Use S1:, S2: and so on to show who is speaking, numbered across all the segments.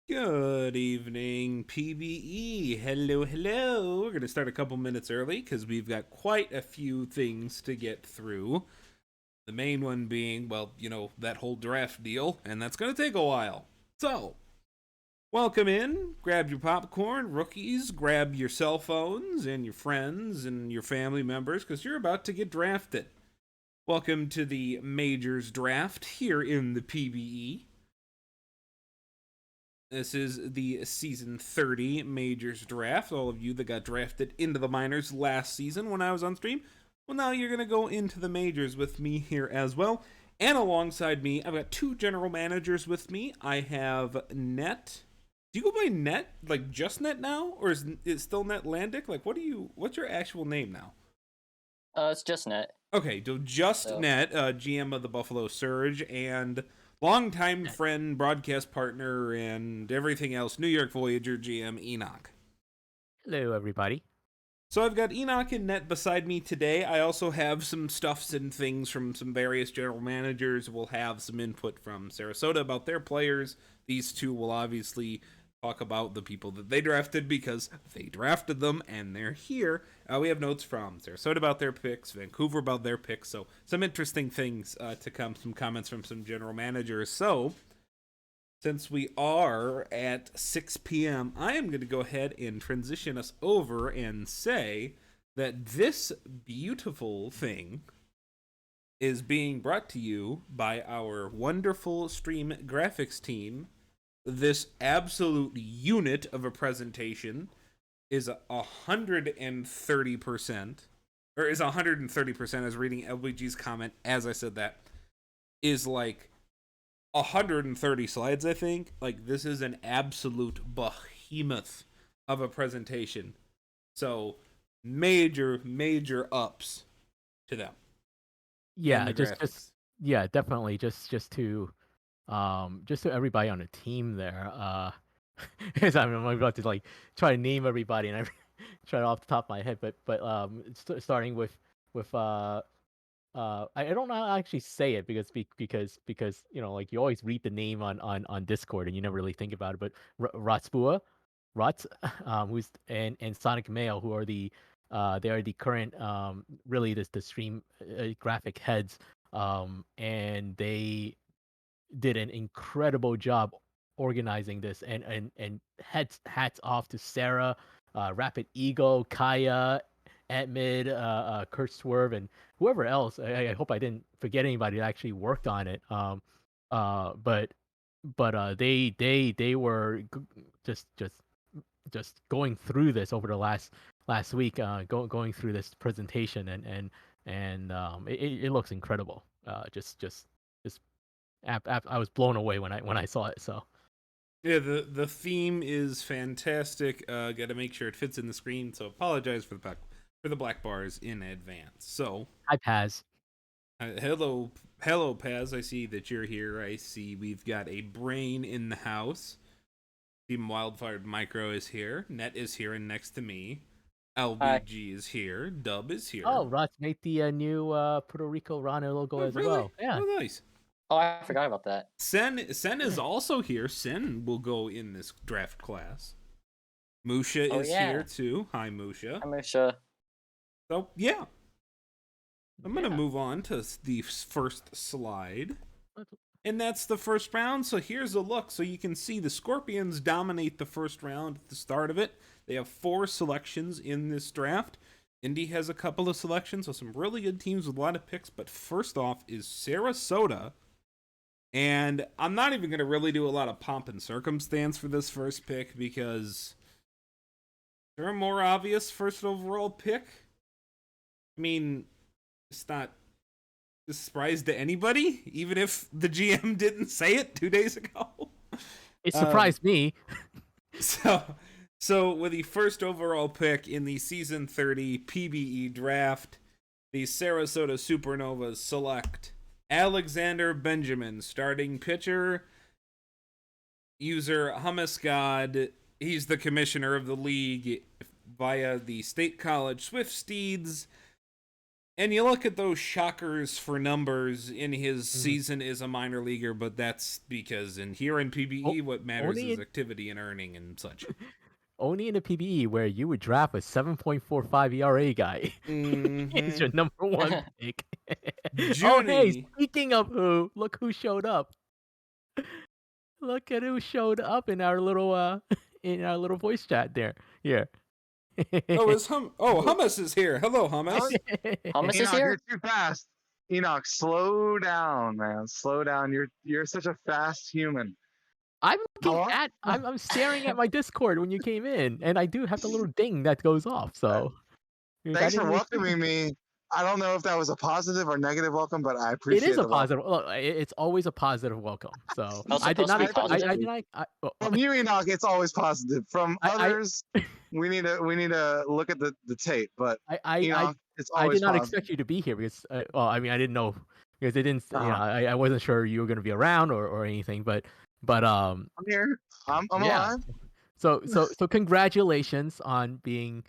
S1: Good evening, PBE. Hello, hello. We're going to start a couple minutes early because we've got quite a few things to get through. The main one being, well, that whole draft deal, and that's going to take a while. So, welcome in. Grab your popcorn, rookies. Grab your cell phones and your friends and your family members because you're about to get drafted. Welcome to the Majors Draft here in the PBE. This is the Season 30 Majors Draft. All of you that got drafted into the minors last season when I was on stream, well, now you're going to go into the Majors with me here as well. And alongside me, I've got two general managers with me. I have Net. Do you go by Net, like just Net now? Or is it still Net Landic? Like, what's your actual name now?
S2: It's just Net.
S1: Okay, so just Net, GM of the Buffalo Surge, and longtime friend, broadcast partner, and everything else, New York Voyager GM Enoch.
S3: Hello, everybody.
S1: So I've got Enoch and Net beside me today. I also have some stuffs and things from some various general managers. We'll have some input from Sarasota about their players. These two will obviously talk about the people that they drafted because they drafted them and they're here. We have notes from Sarasota about their picks, Vancouver about their picks, so some interesting things to come, some comments from some general managers. So, since we are at 6 p.m., I am going to go ahead and transition us over and say that this beautiful thing is being brought to you by our wonderful stream graphics team. This absolute unit of a presentation is 130%, or is 130%, I was reading LBG's comment as I said that, is like 130 slides, I think. Like, this is an absolute behemoth of a presentation. So, major ups to them.
S3: Yeah, definitely. Just to everybody on the team there. As I'm about to like try to name everybody, and I try it off the top of my head, but starting with I don't know how to actually say it because like you always read the name on Discord and you never really think about it. But Ratspua, who's and Sonic Mail, who are they are the current really the stream graphic heads, and they did an incredible job organizing this, and hats off to Sarah, Rapid Ego, Kaya, Atmid, Kurt Swerve, and whoever else. I hope I didn't forget anybody that actually worked on it. But they were just going through this over the last week, going through this presentation, and it looks incredible. I was blown away when I saw it. So
S1: yeah, the theme is fantastic. Got to make sure it fits in the screen. So apologize for the black bars in advance. So
S3: hi Paz.
S1: Hello Paz. I see that you're here. I see we've got a brain in the house. Team Wildfire Micro is here. Net is here and next to me. LBG is here. Dub is here.
S3: Oh, Rots made the new Puerto Rico Rana logo as well. Yeah.
S1: Oh, nice.
S2: Oh, I forgot about that.
S1: Sen is also here. Sen will go in this draft class. Musha is here too. Hi, Musha.
S2: Hi, Musha.
S1: So, yeah. I'm going to move on to the first slide. And that's the first round. So here's a look. So you can see the Scorpions dominate the first round at the start of it. They have 4 selections in this draft. Indy has a couple of selections, so some really good teams with a lot of picks. But first off is Sarasota. And I'm not even going to really do a lot of pomp and circumstance for this first pick because they're a more obvious first overall pick. I mean, it's not a surprise to anybody, even if the GM didn't say it 2 days ago.
S3: It surprised me.
S1: So with the first overall pick in the Season 30 PBE draft, the Sarasota Supernovas select Alexander Benjamin, starting pitcher, user Hummusgod. He's the commissioner of the league via the State College Swift Steeds. And you look at those shockers for numbers in his
S3: Mm-hmm.
S1: season as a minor leaguer, but that's because here in PBE, what matters
S3: only
S1: is
S3: in-
S1: activity and earning and such.
S3: Only in the PBE where you would draft a 7.45 ERA guy. He's your number one pick. Oh, hey,
S1: Junie.
S3: speaking of who, look who showed up. Look at who showed up in our little voice chat there. Here.
S1: Oh, Hummus is here. Hello, Hummus.
S2: Hummus is
S4: Enoch,
S2: here?
S4: you're too fast. Enoch, slow down, man. Slow down. You're such a fast human.
S3: I'm looking
S4: Hello?
S3: I'm staring at my Discord when you came in, and I do have the little ding that goes off. So
S4: Thanks for welcoming me. I don't know if that was a positive or negative welcome, but I
S3: It
S4: appreciate
S3: is a
S4: the welcome.
S3: positive. Look, it's always a positive welcome. So
S2: It's
S3: I did
S2: supposed to
S3: not.
S2: be
S3: I
S2: positive?
S3: did not.
S4: From you, Enoch, it's always positive. From
S3: I-
S4: others, we need to look at the tape. But Enoch, it's
S3: I
S4: always
S3: did not
S4: positive.
S3: expect you to be here because, well, I mean, I didn't know because it didn't.
S4: Uh-huh.
S3: I wasn't sure you were going to be around or anything. But
S4: I'm here. I'm
S3: yeah.
S4: alive.
S3: So congratulations on being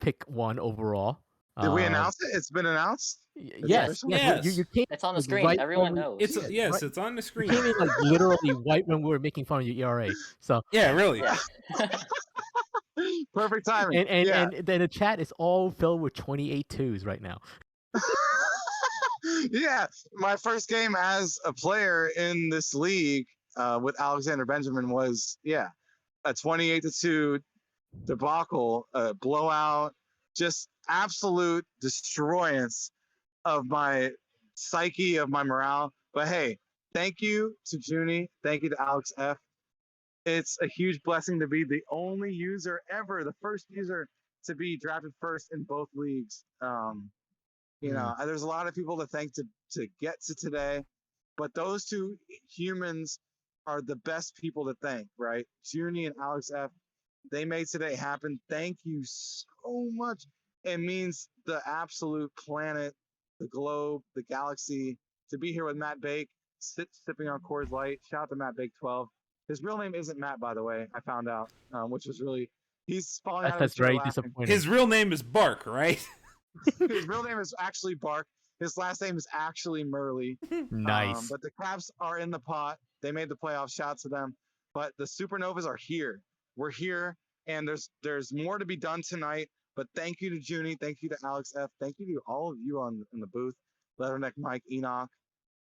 S3: pick 1 overall.
S4: Did we announce it? It's been announced.
S3: Yes.
S4: official?
S3: Yes.
S1: Yes.
S3: You came
S2: It's on the
S3: like,
S2: screen.
S3: right
S2: Everyone
S3: when we-
S2: knows.
S1: It's
S3: Yeah, right.
S1: it's on the
S3: You
S1: screen.
S3: came in like literally right when we were making fun of your ERA. So
S1: Yeah, really.
S2: Yeah.
S4: Perfect timing.
S3: and
S4: yeah.
S3: and then the chat is all filled with 28 twos right now.
S4: Yeah, my first game as a player in this league with Alexander Benjamin was a 28-2 debacle, blowout, just absolute destroyance of my psyche, of my morale. But hey, thank you to Junie, thank you to Alex F. It's a huge blessing to be the only user ever, the first user to be drafted first in both leagues. You know, there's a lot of people to thank to get to today, but those two humans are the best people to thank, right? Junie and Alex F. They made today happen. Thank you so much. It means the absolute planet, the globe, the galaxy, to be here with Matt Bake, sipping on Coors Light. Shout out to Matt Bake 12. His real name isn't Matt, by the way. I found out, which was really, he's falling out of his
S3: That's
S4: chair
S3: very
S4: laughing.
S3: disappointing.
S1: His real name is Bark, right?
S4: His real name is actually Bark. His last name is actually Murley.
S3: Nice.
S4: But the Caps are in the pot. They made the playoffs. Shout to them. But the Supernovas are here. We're here, and there's more to be done tonight. But thank you to Junie. Thank you to Alex F. Thank you to all of you in the booth. Leatherneck Mike, Enoch.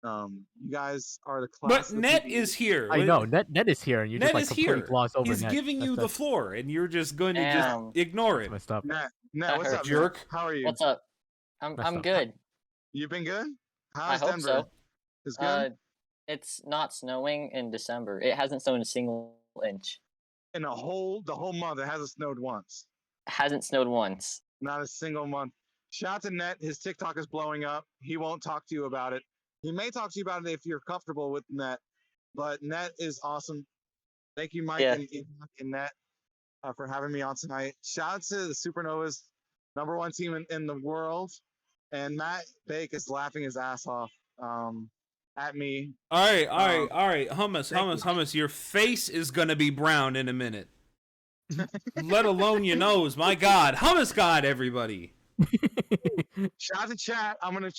S4: You guys are the class.
S1: But
S4: of the
S1: Net
S4: PBE.
S1: is here.
S3: I know Net is here, and you
S1: Net
S3: just like
S1: is
S3: completely
S1: here.
S3: gloss over
S1: He's
S3: Net.
S1: giving you the floor, and you're just going to
S2: Damn.
S1: just ignore it.
S3: messed up.
S4: Net,
S2: That
S4: what's
S2: hurt.
S4: up,
S1: Jerk.
S4: Net? How are you?
S2: What's up?
S3: Messed
S2: I'm
S3: up.
S2: good.
S4: You've been good?
S2: I
S4: How's
S2: hope
S4: Denver?
S2: so.
S4: It's good.
S2: It's not snowing in December. It hasn't snowed a single inch.
S4: In the whole month, it hasn't snowed once.
S2: It hasn't snowed once.
S4: Not a single month. Shout out to Net. His TikTok is blowing up. He won't talk to you about it. He may talk to you about it if you're comfortable with Net, but Net is awesome. Thank you, Mike
S2: Yeah.
S4: and Net, for having me on tonight. Shout out to the Supernovas, #1 team in the world. And Matt Bake is laughing his ass off at me.
S1: All right.
S4: thank
S1: Hummus. Your face is gonna be brown in a minute. Let alone your nose. My God, Hummus God, everybody.
S4: Shout out to chat. I'm gonna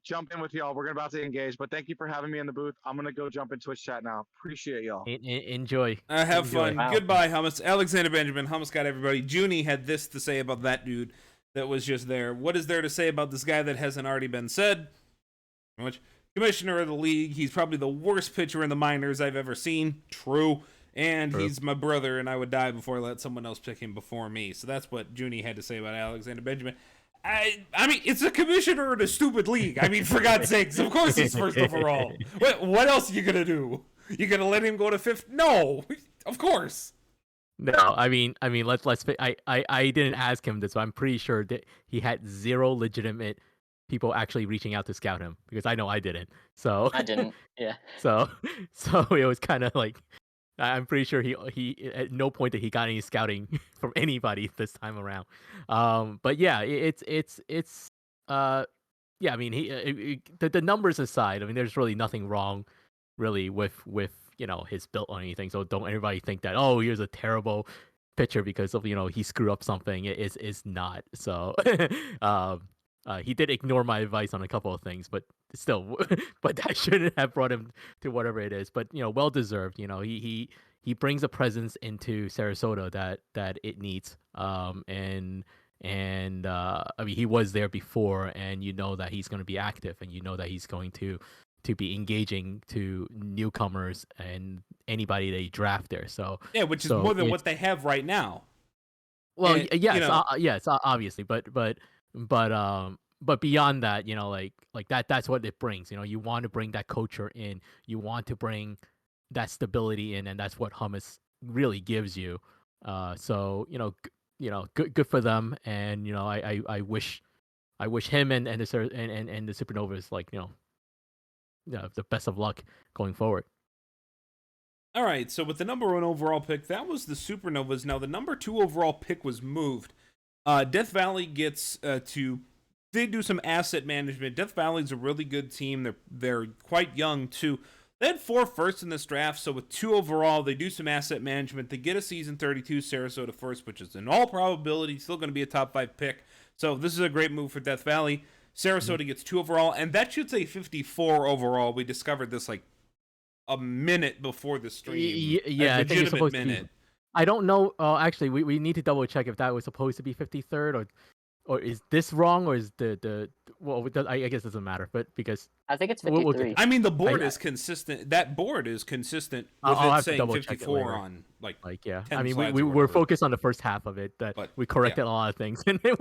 S4: jump in with y'all. We're about to engage, but thank you for having me in the booth. I'm gonna go jump in Twitch chat now. Appreciate y'all.
S3: Enjoy.
S1: Have
S3: Enjoy.
S1: fun.
S2: Wow.
S1: Goodbye, Hummus. Alexander Benjamin. Hummus got everybody. Junie had this to say about that dude that was just there. What is there to say about this guy that hasn't already been said? Which commissioner of the league? He's probably the worst pitcher in the minors I've ever seen. True. And
S3: True.
S1: he's my brother, and I would die before I let someone else pick him before me. So that's what Junie had to say about Alexander Benjamin. I mean, it's a commissioner in a stupid league. I mean, for God's sakes, of course he's first overall. What else are you gonna do? You gonna let him go to 5th? No, of course.
S3: No, I mean, I didn't ask him this, but I'm pretty sure that he had zero legitimate people actually reaching out to scout him because I know I didn't. So
S2: I didn't. Yeah.
S3: So it was kind of like I'm pretty sure he at no point that he got any scouting from anybody this time around. But yeah, it's yeah. I mean, the numbers aside, I mean, there's really nothing wrong, really, with his build or anything. So don't everybody think that here's a terrible pitcher because of he screwed up something. It is not. So He did ignore my advice on a couple of things, but still, but that shouldn't have brought him to whatever it is. But well deserved. He brings a presence into Sarasota that it needs. I mean, he was there before, and that he's going to be active, and that he's going to be engaging to newcomers and anybody they draft there. So
S1: yeah, which is more than what they have right now.
S3: Well, yes, obviously, but beyond that, that's what it brings. You want to bring that culture in, you want to bring that stability in, and that's what hummus really gives you. So good for them, and I wish him and the Supernovas the best of luck going forward.
S1: All right, so with the number 1 overall pick, that was the Supernovas. Now the number 2 overall pick was moved. Death Valley gets they do some asset management. Death Valley's a really good team. They're quite young too. They had 4 firsts in this draft, so with 2 overall, they do some asset management. They get a season 32 Sarasota first, which is in all probability still going to be a top 5 pick. So this is a great move for Death Valley. Sarasota gets 2 overall, and that should say 54 overall. We discovered this like a minute before the stream.
S3: Yeah, I think it's supposed to be. I don't know. Actually, we need to double check if that was supposed to be 53rd or is this wrong, or is well, I guess it doesn't matter, but because
S2: I think it's 53.
S1: I mean, the board is consistent. That board is consistent with it saying 54 on like
S3: yeah. I mean, we're focused on the first half of it, but we corrected a lot of things, and then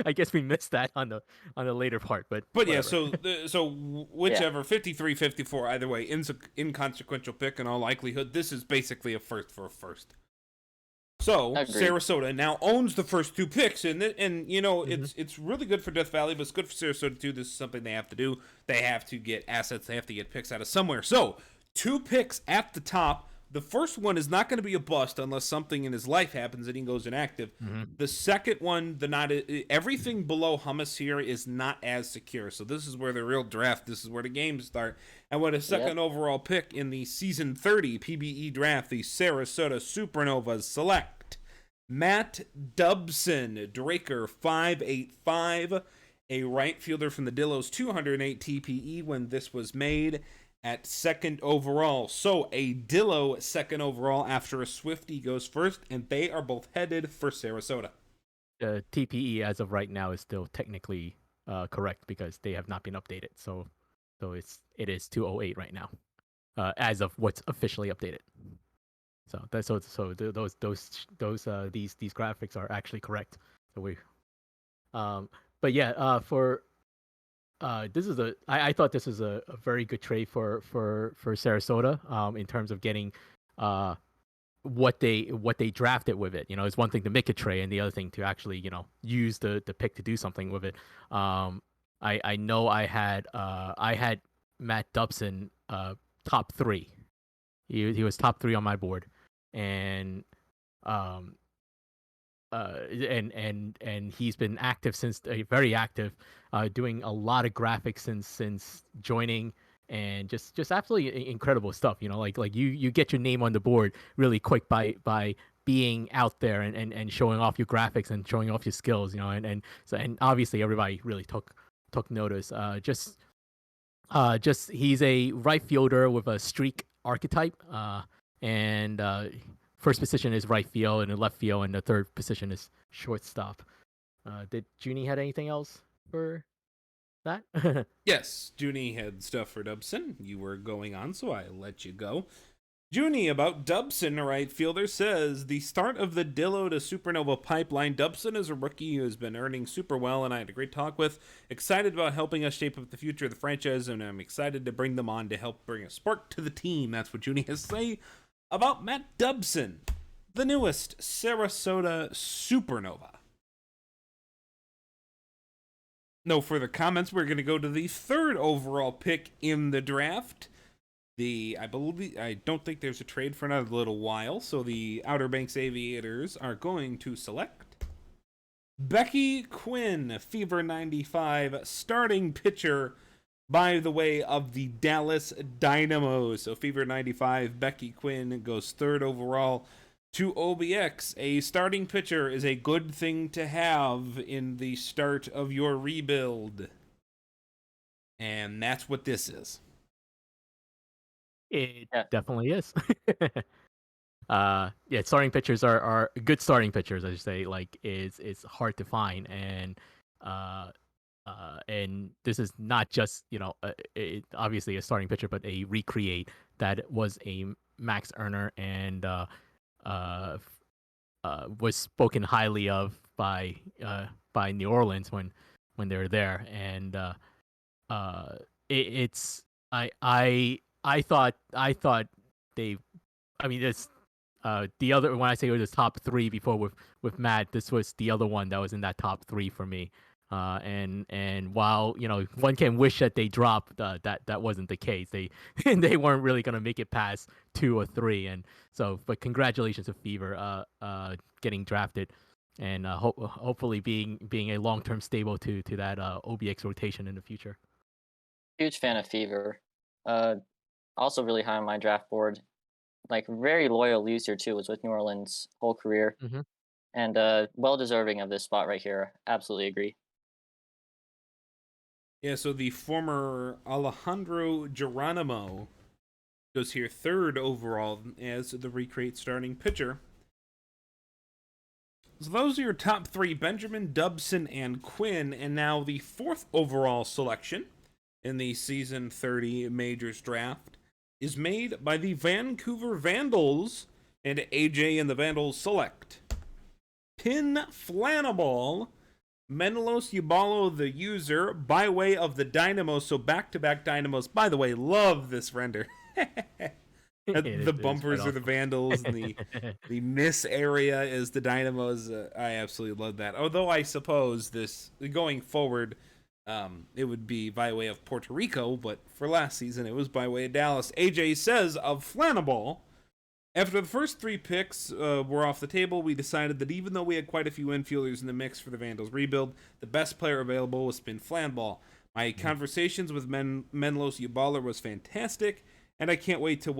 S3: I guess we missed that on the later part, but
S1: yeah. So whichever 53, 54, either way, inconsequential pick in all likelihood. This is basically a first for a first. So
S2: Agreed.
S1: Sarasota now owns the first 2 picks, and it's really good for Death Valley, but it's good for Sarasota too. This is something they have to do. They have to get assets. They have to get picks out of somewhere. So 2 picks at the top. The first one is not going to be a bust unless something in his life happens and he goes inactive. Mm-hmm. The second one, everything below hummus here is not as secure. So this is where the real draft. This is where the games start. And with a second overall pick in the season 30 PBE draft, the Sarasota Supernovas select Matt Dubson, Draker 585, a right fielder from the Dillos, 208 TPE when this was made, at 2nd overall. So a Dillo 2nd overall after a Swiftie goes first, and they are both headed for Sarasota.
S3: TPE as of right now is still technically correct because they have not been updated. So it is 208 right now, as of what's officially updated. So these graphics are actually correct. So but yeah, for this is I thought this was a very good trade for Sarasota in terms of getting what they drafted with it. It's one thing to make a trade and the other thing to actually use the pick to do something with it. I know I had Matt Dubson top 3. He was top 3 on my board, and he's been active since very active, doing a lot of graphics since joining, and just absolutely incredible stuff. Like you get your name on the board really quick by being out there and showing off your graphics and showing off your skills. And obviously everybody really took notice. Just he's a right fielder with a streak archetype, and first position is right field, and the left field, and the third position is shortstop. Did Junie had anything else for that?
S1: Yes, Junie had stuff for Dubson. You were going on, so I let you go. Junie, about Dubson, a right fielder, says, the start of the Dillo to Supernova pipeline. Dubson is a rookie who has been earning super well, and I had a great talk with. Excited about helping us shape up the future of the franchise, and I'm excited to bring them on to help bring a spark to the team. That's what Junie has to say about Matt Dubson, the newest Sarasota Supernova. No further comments. We're going to go to the 3rd overall pick in the draft. I don't think there's a trade for another little while, so the Outer Banks Aviators are going to select Becky Quinn, Fever 95, starting pitcher, by the way, of the Dallas Dynamos. So Fever 95, Becky Quinn goes 3rd overall to OBX, a starting pitcher is a good thing to have in the start of your rebuild. And that's what this is.
S3: It definitely is. Starting pitchers are good starting pitchers, I should say. Like, it's hard to find, and this is not just obviously a starting pitcher, but a recreate that was a max earner and was spoken highly of by New Orleans when they were there, and it's I thought they, I mean, it's the other, when I say it was top three before with Matt, this was the other one that was in that top three for me. And while one can wish that they dropped, that wasn't the case. They they weren't really gonna make it past 2 or 3, and so, but congratulations to Fever getting drafted, and hopefully being a long-term stable to that OBX rotation in the future.
S2: Huge fan of Fever. Also really high on my draft board. Like, very loyal user too. Was with New Orleans whole career, and well deserving of this spot right here. Absolutely agree.
S1: Yeah, so the former Alejandro Geronimo goes here 3rd overall as the recreate starting pitcher. So those are your top 3, Benjamin, Dubson, and Quinn, and now the 4th overall selection in the Season 30 Majors draft is made by the Vancouver Vandals, and AJ and the Vandals select Pin Flanaball, Menelaus Yubalo, the user, by way of the Dynamos, so back-to-back Dynamos. By the way, love this render. The bumpers are the Vandals, and the miss area is the Dynamos. I absolutely love that. Although I suppose this, going forward, it would be by way of Puerto Rico, but for last season, it was by way of Dallas. AJ says of Flanaball, after the first 3 picks were off the table, we decided that even though we had quite a few infielders in the mix for the Vandals rebuild, the best player available was Pin Flanaball. My conversations with Menelaus Yubala was fantastic, and I can't wait to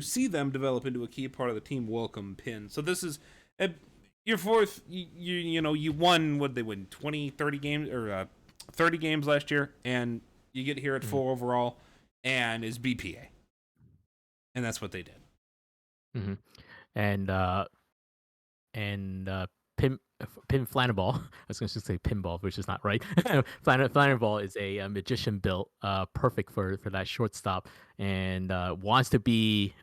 S1: see them develop into a key part of the team. Welcome, Pin. So this is your 4th. You won, what did they win, 20, 30 games, or 30 games last year, and you get here at 4 overall, and is BPA. And that's what they did.
S3: And Pin Flanaball, I was going to say pinball, which is not right. Flanaball is a magician built, perfect for that shortstop, and wants to be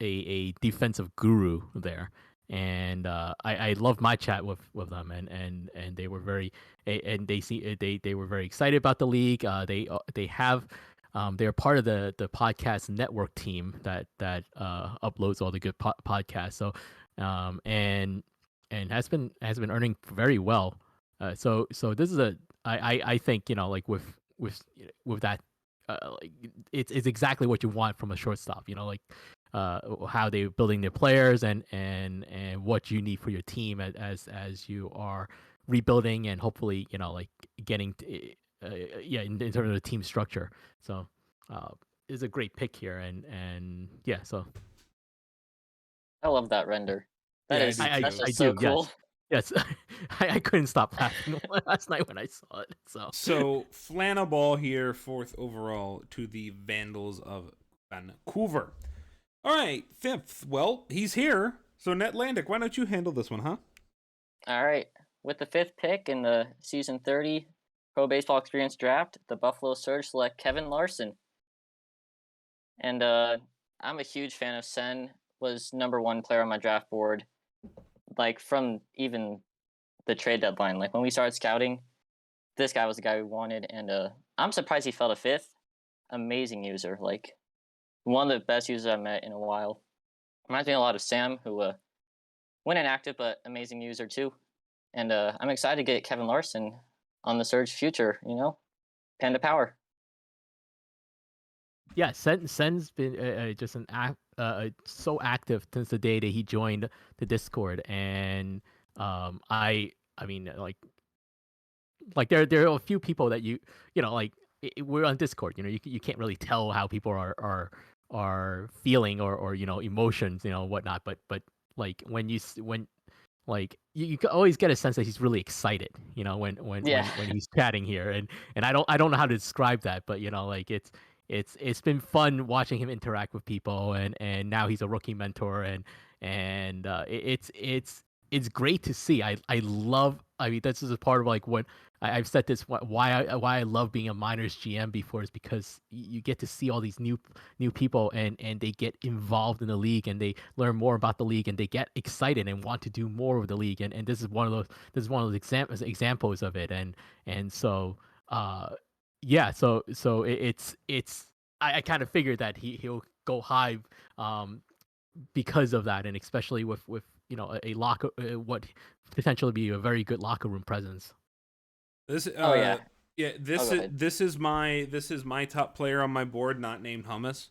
S3: a defensive guru there. And I love my chat with them, and they were very they were very excited about the league. They're part of the podcast network team that uploads all the good podcasts. So and has been earning very well. So this is I think like with that, like it's exactly what you want from a shortstop. Like how they're building their players and what you need for your team as you are rebuilding, and hopefully like getting in terms of the team structure. So is a great pick here, and so
S2: I love that render. That's just so cool.
S3: Yes. I couldn't stop laughing last night when I saw it.
S1: So Flanaball here, 4th overall to the Vandals of Vancouver. All right, 5th. Well, he's here. So Netlandic, why don't you handle this one, huh? All
S2: right. With the 5th pick in the Season 30 Pro Baseball Experience Draft, the Buffalo Surge select Kevin Larson. And I'm a huge fan of Sen. Was number 1 player on my draft board, like from even the trade deadline. Like when we started scouting, this guy was the guy we wanted, and I'm surprised he fell to 5th. Amazing user, like one of the best users I've met in a while. Reminds me a lot of Sam, who went inactive, but amazing user too. And I'm excited to get Kevin Larson on the Surge future, Panda Power.
S3: Yeah, Sen's been just so active since the day that he joined the Discord, and I mean like there are a few people that we're on Discord. You can't really tell how people are feeling or emotions, whatnot. But like when you can always get a sense that he's really excited, when he's chatting here, and I don't know how to describe that, but like it's been fun watching him interact with people, and now he's a rookie mentor, and it's great to see. I love. I mean, this is a part of like what I've said this why I love being a minors GM before is because you get to see all these new people and they get involved in the league and they learn more about the league and they get excited and want to do more with the league, and this is one of those examples of it, and so yeah, so it's I kind of figured that he'll go high because of that, and especially with a locker what potentially be a very good locker room presence.
S1: This
S2: Oh yeah.
S1: yeah, this is my top player on my board, not named Hummus.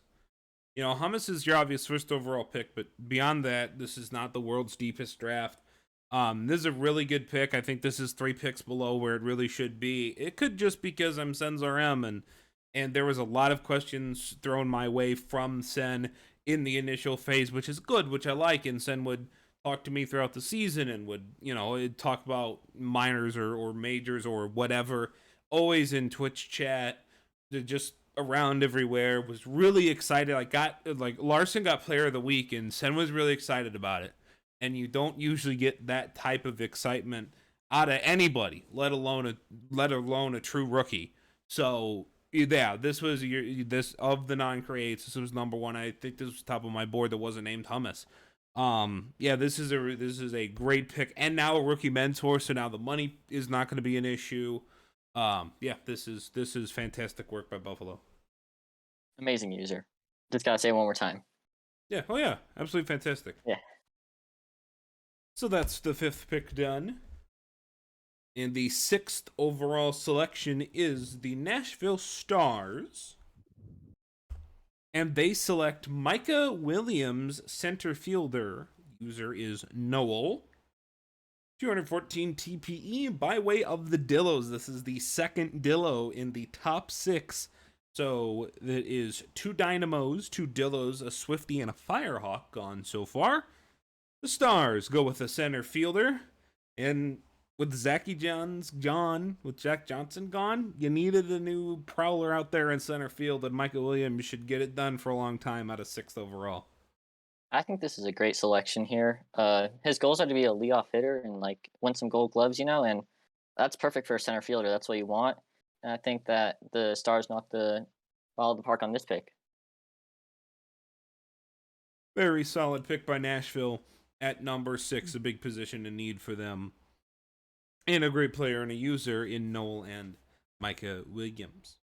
S1: Hummus is your obvious first overall pick, but beyond that, this is not the world's deepest draft. This is a really good pick. I think this is 3 picks below where it really should be. It could just because I'm Sen's RM, and there was a lot of questions thrown my way from Sen in the initial phase, which is good, which I like, and Sen would talk to me throughout the season and would talk about minors or majors or whatever, always in Twitch chat, just around everywhere, was really excited. Larson got player of the week and Sen was really excited about it, and you don't usually get that type of excitement out of anybody, let alone a true rookie. So yeah, this was this of the non-creates, this was number one. I think this was top of my board that wasn't named Hummus. Yeah, this is a great pick, and now a rookie mentor, so now the money is not going to be an issue. Yeah, this is fantastic work by Buffalo.
S2: Amazing user. Just gotta say it one more time.
S1: Yeah, oh yeah, absolutely fantastic.
S2: Yeah.
S1: So that's the 5th pick done. And the 6th overall selection is the Nashville Stars. And they select Micah Williams, center fielder. User is Noel. 214 TPE by way of the Dillos. This is the second Dillo in the top 6. So that is 2 Dynamos, 2 Dillos, a Swiftie, and a Firehawk gone so far. The Stars go with a center fielder. And with Jack Johnson gone, you needed a new prowler out there in center field, and Michael Williams should get it done for a long time out of 6th overall.
S2: I think this is a great selection here. His goals are to be a leadoff hitter and win some Gold Gloves, and that's perfect for a center fielder. That's what you want. And I think that the Stars knocked the ball of the park on this pick.
S1: Very solid pick by Nashville at number 6, a big position in need for them. And a great player and a user in Noel and Micah Williams.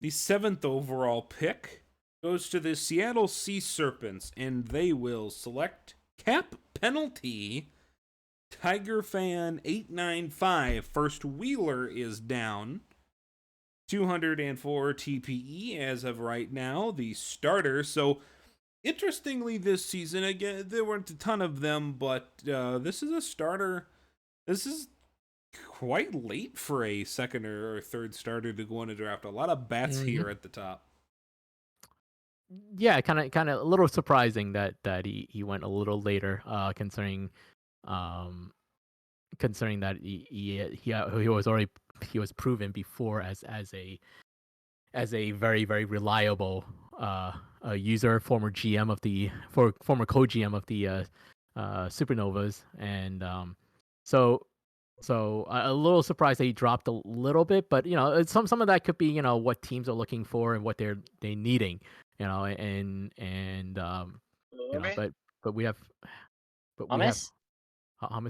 S1: The 7th overall pick goes to the Seattle Sea Serpents, and they will select Cap Penalty, Tiger Fan 895. First Wheeler is down. 204 TPE as of right now, the starter. So interestingly, this season, again, there weren't a ton of them, but this is a starter. This is quite late for a second or third starter to go in a draft. A lot of bats here at the top.
S3: Yeah, kind of a little surprising that he went a little later, considering that he was proven before as a very, very reliable user, former co-GM of the Supernovas, and so a little surprised that he dropped a little bit, but some of that could be what teams are looking for and what they're needing, but we have Hummus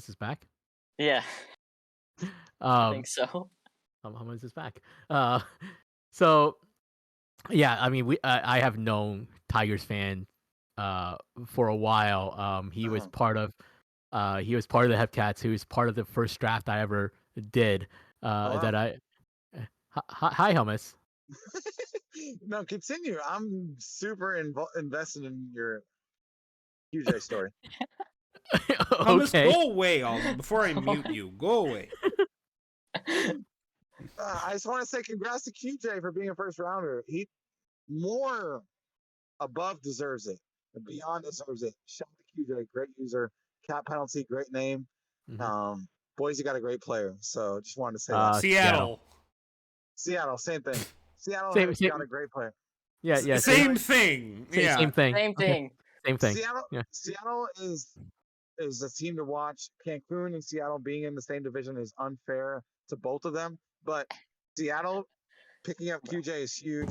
S3: is back.
S2: Yeah, I think so.
S3: Hummus is back. So yeah, I mean, I have known Tigers fan for a while. He was part of the Hepcats. He was part of the first draft I ever did. Hi, Hummus.
S4: No, continue. I'm super invested in your QJ story.
S1: Hummus, go away, before I mute you. Go away.
S4: I just want to say congrats to QJ for being a first rounder. He more above deserves it. Beyond deserves it. Shout out to QJ, great user. Cap penalty, great name.
S3: Mhm.
S4: Boise got a great player. So just wanted to say
S3: Uh,
S4: that.
S1: Seattle.
S4: Seattle, same thing. Seattle
S3: Same-
S4: has
S3: same-
S4: got a great player.
S3: Yeah, yeah.
S1: Same thing. Yeah.
S3: Same thing.
S2: Same
S3: Okay,
S2: thing.
S3: Same thing.
S4: Seattle,
S3: Yeah.
S4: Seattle is a team to watch. Cancun and Seattle being in the same division is unfair to both of them. But Seattle picking up QJ is huge.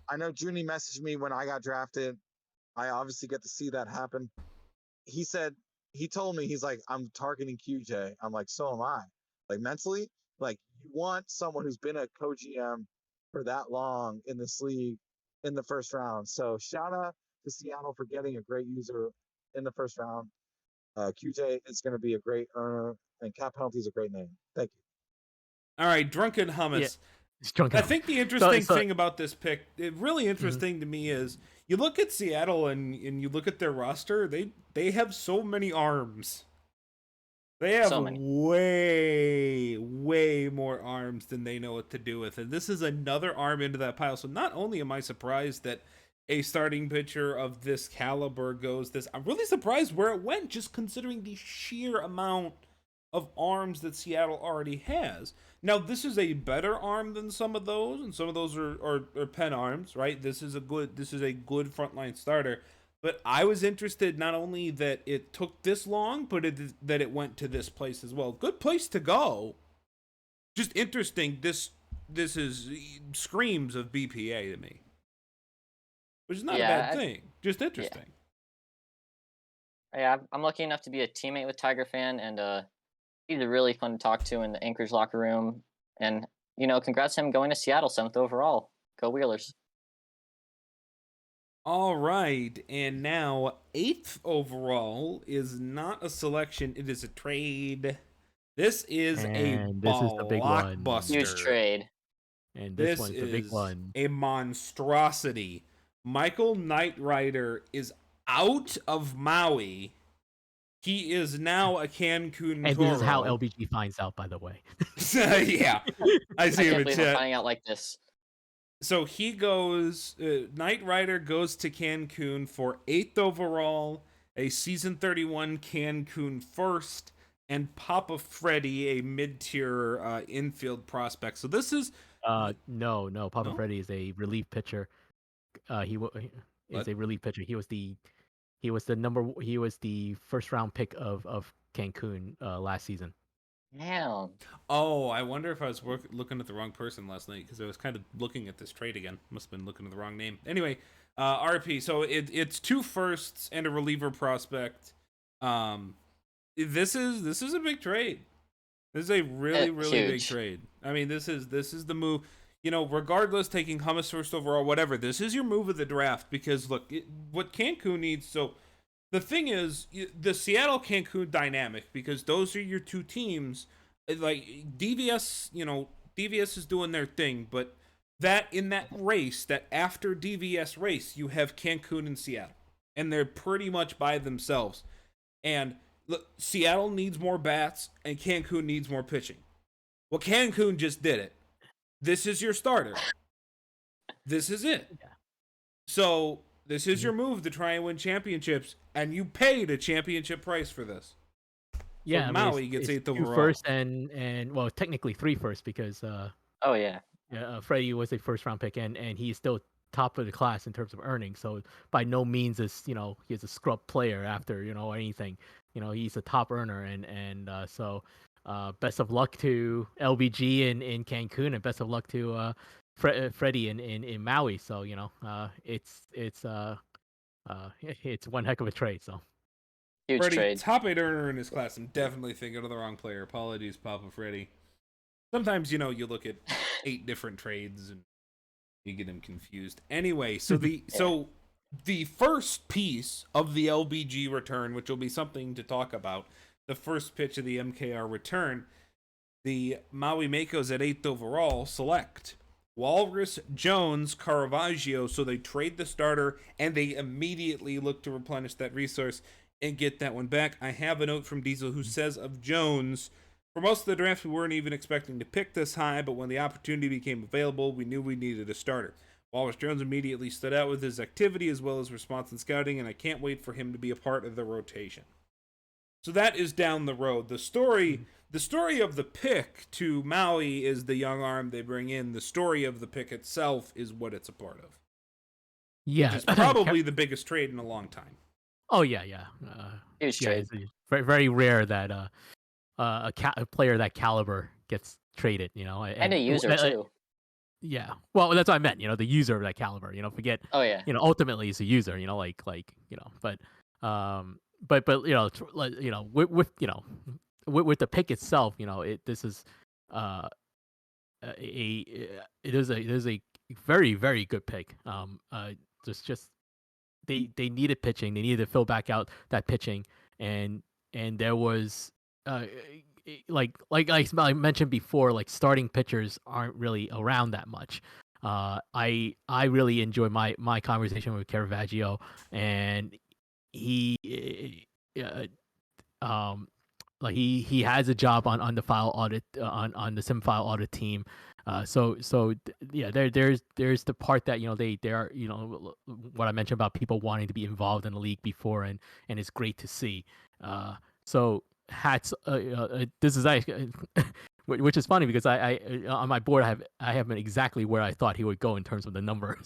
S4: I know Junie messaged me when I got drafted. I obviously get to see that happen. He told me, he's like, I'm targeting QJ. I'm like, so am I. Like mentally, like you want someone who's been a co-GM for that long in this league in the first round. So shout out to Seattle for getting a great user in the first round. QJ is going to be a great earner, and cap penalty is a great name. Thank you.
S1: All right, Drunken Hummus.
S3: It's drunk.
S1: I think the interesting
S3: So-
S1: thing about this pick, really interesting to me, is you look at Seattle and you look at their roster. They have so many arms. They have
S2: So many.
S1: way more arms than they know what to do with, and this is another arm into that pile. So not only am I surprised that a starting pitcher of this caliber goes this, I'm really surprised where it went, just considering the sheer amount of arms that Seattle already has. Now, this is a better arm than some of those, and some of those are pen arms, right? This is a good frontline starter. But I was interested not only that it took this long, but that it went to this place as well. Good place to go. Just interesting. This is screams of BPA to me, which is not a bad thing. Just interesting.
S2: Yeah, I'm lucky enough to be a teammate with Tiger Fan, and he's really fun to talk to in the Anchorage locker room. And, congrats to him going to Seattle 7th overall. Go Wheelers.
S1: All right, and now 8th overall is not a selection, it is a trade. This is
S3: the big one.
S1: blockbuster.
S2: Huge trade.
S3: And this one's the big
S1: is
S3: one.
S1: a monstrosity. Michael Knight Rider is out of Maui. He is now a Cancun
S3: And
S1: Toro.
S3: this is how LBG finds out, by the way.
S1: Yeah, I see him in chat.
S2: Finding out like this.
S1: So he goes, Knight Rider goes to Cancun for 8th overall, a season 31 Cancun first, and Papa Freddy, a mid-tier infield prospect. So this is...
S3: No. Papa Freddy is a relief pitcher. He is a relief pitcher. He was the first round pick of Cancun last season.
S2: Damn.
S1: Oh, I wonder if I was looking at the wrong person last night, because I was kind of looking at this trade again. Must have been looking at the wrong name. Anyway, RP. So it's 2 firsts and a reliever prospect. This is a big trade. This is a really big trade. I mean, this is the move. Regardless, taking Hummus first overall, whatever. This is your move of the draft, because look, what Cancun needs. So the thing is, the Seattle Cancun dynamic, because those are your 2 teams. Like DVS, DVS is doing their thing, but that in that race, that after DVS race, you have Cancun and Seattle, and they're pretty much by themselves. And look, Seattle needs more bats, and Cancun needs more pitching. Well, Cancun just did it. This is your starter. This is it.
S3: Yeah.
S1: So this is your move to try and win championships, and you paid a championship price for this.
S3: Yeah,
S1: so Maui gets 8th overall.
S3: 2 first and well, technically 3 first, because
S2: Oh yeah.
S3: Freddie was a first round pick, and he's still top of the class in terms of earnings. So by no means is he's a scrub player after anything. He's a top earner, and so best of luck to LBG in Cancun, and best of luck to Freddie in Maui. So it's one heck of a trade. So
S2: Huge
S1: Freddie,
S2: trade.
S1: top 8 earner in his class. I'm definitely thinking of the wrong player. Apologies, Papa Freddie. Sometimes you look at 8 different trades and you get them confused. Anyway, so the first piece of the LBG return, which will be something to talk about, the first pitch of the MKR return, the Maui Makos at 8th overall select Walrus, Jones, Caravaggio. So they trade the starter and they immediately look to replenish that resource and get that one back. I have a note from Diesel who says of Jones, For most of the draft, we weren't even expecting to pick this high, but when the opportunity became available, we knew we needed a starter. Wallace Jones immediately stood out with his activity as well as response and scouting, and I can't wait for him to be a part of the rotation. So that is down the road. The story of the pick to Maui is the young arm they bring in. The story of the pick itself is what it's a part of.
S3: Yeah,
S1: it's probably the biggest trade in a long time.
S3: Oh yeah.
S2: Huge trade.
S3: It's very, very rare that a player that caliber gets traded.
S2: And a user too.
S3: Yeah, well, that's what I meant. The user of that caliber. Forget.
S2: Oh yeah.
S3: Ultimately, it's a user. But with the pick itself, this is it is a very, very good pick. Just they needed pitching. They needed to fill back out that pitching, and there was like I mentioned before, like starting pitchers aren't really around that much. I really enjoy my conversation with Caravaggio, and he like he has a job on the file audit on the sim file audit team. There's the part that they are what I mentioned about people wanting to be involved in the league before, and it's great to see. So hats. This is which is funny because I on my board I have been exactly where I thought he would go in terms of the number.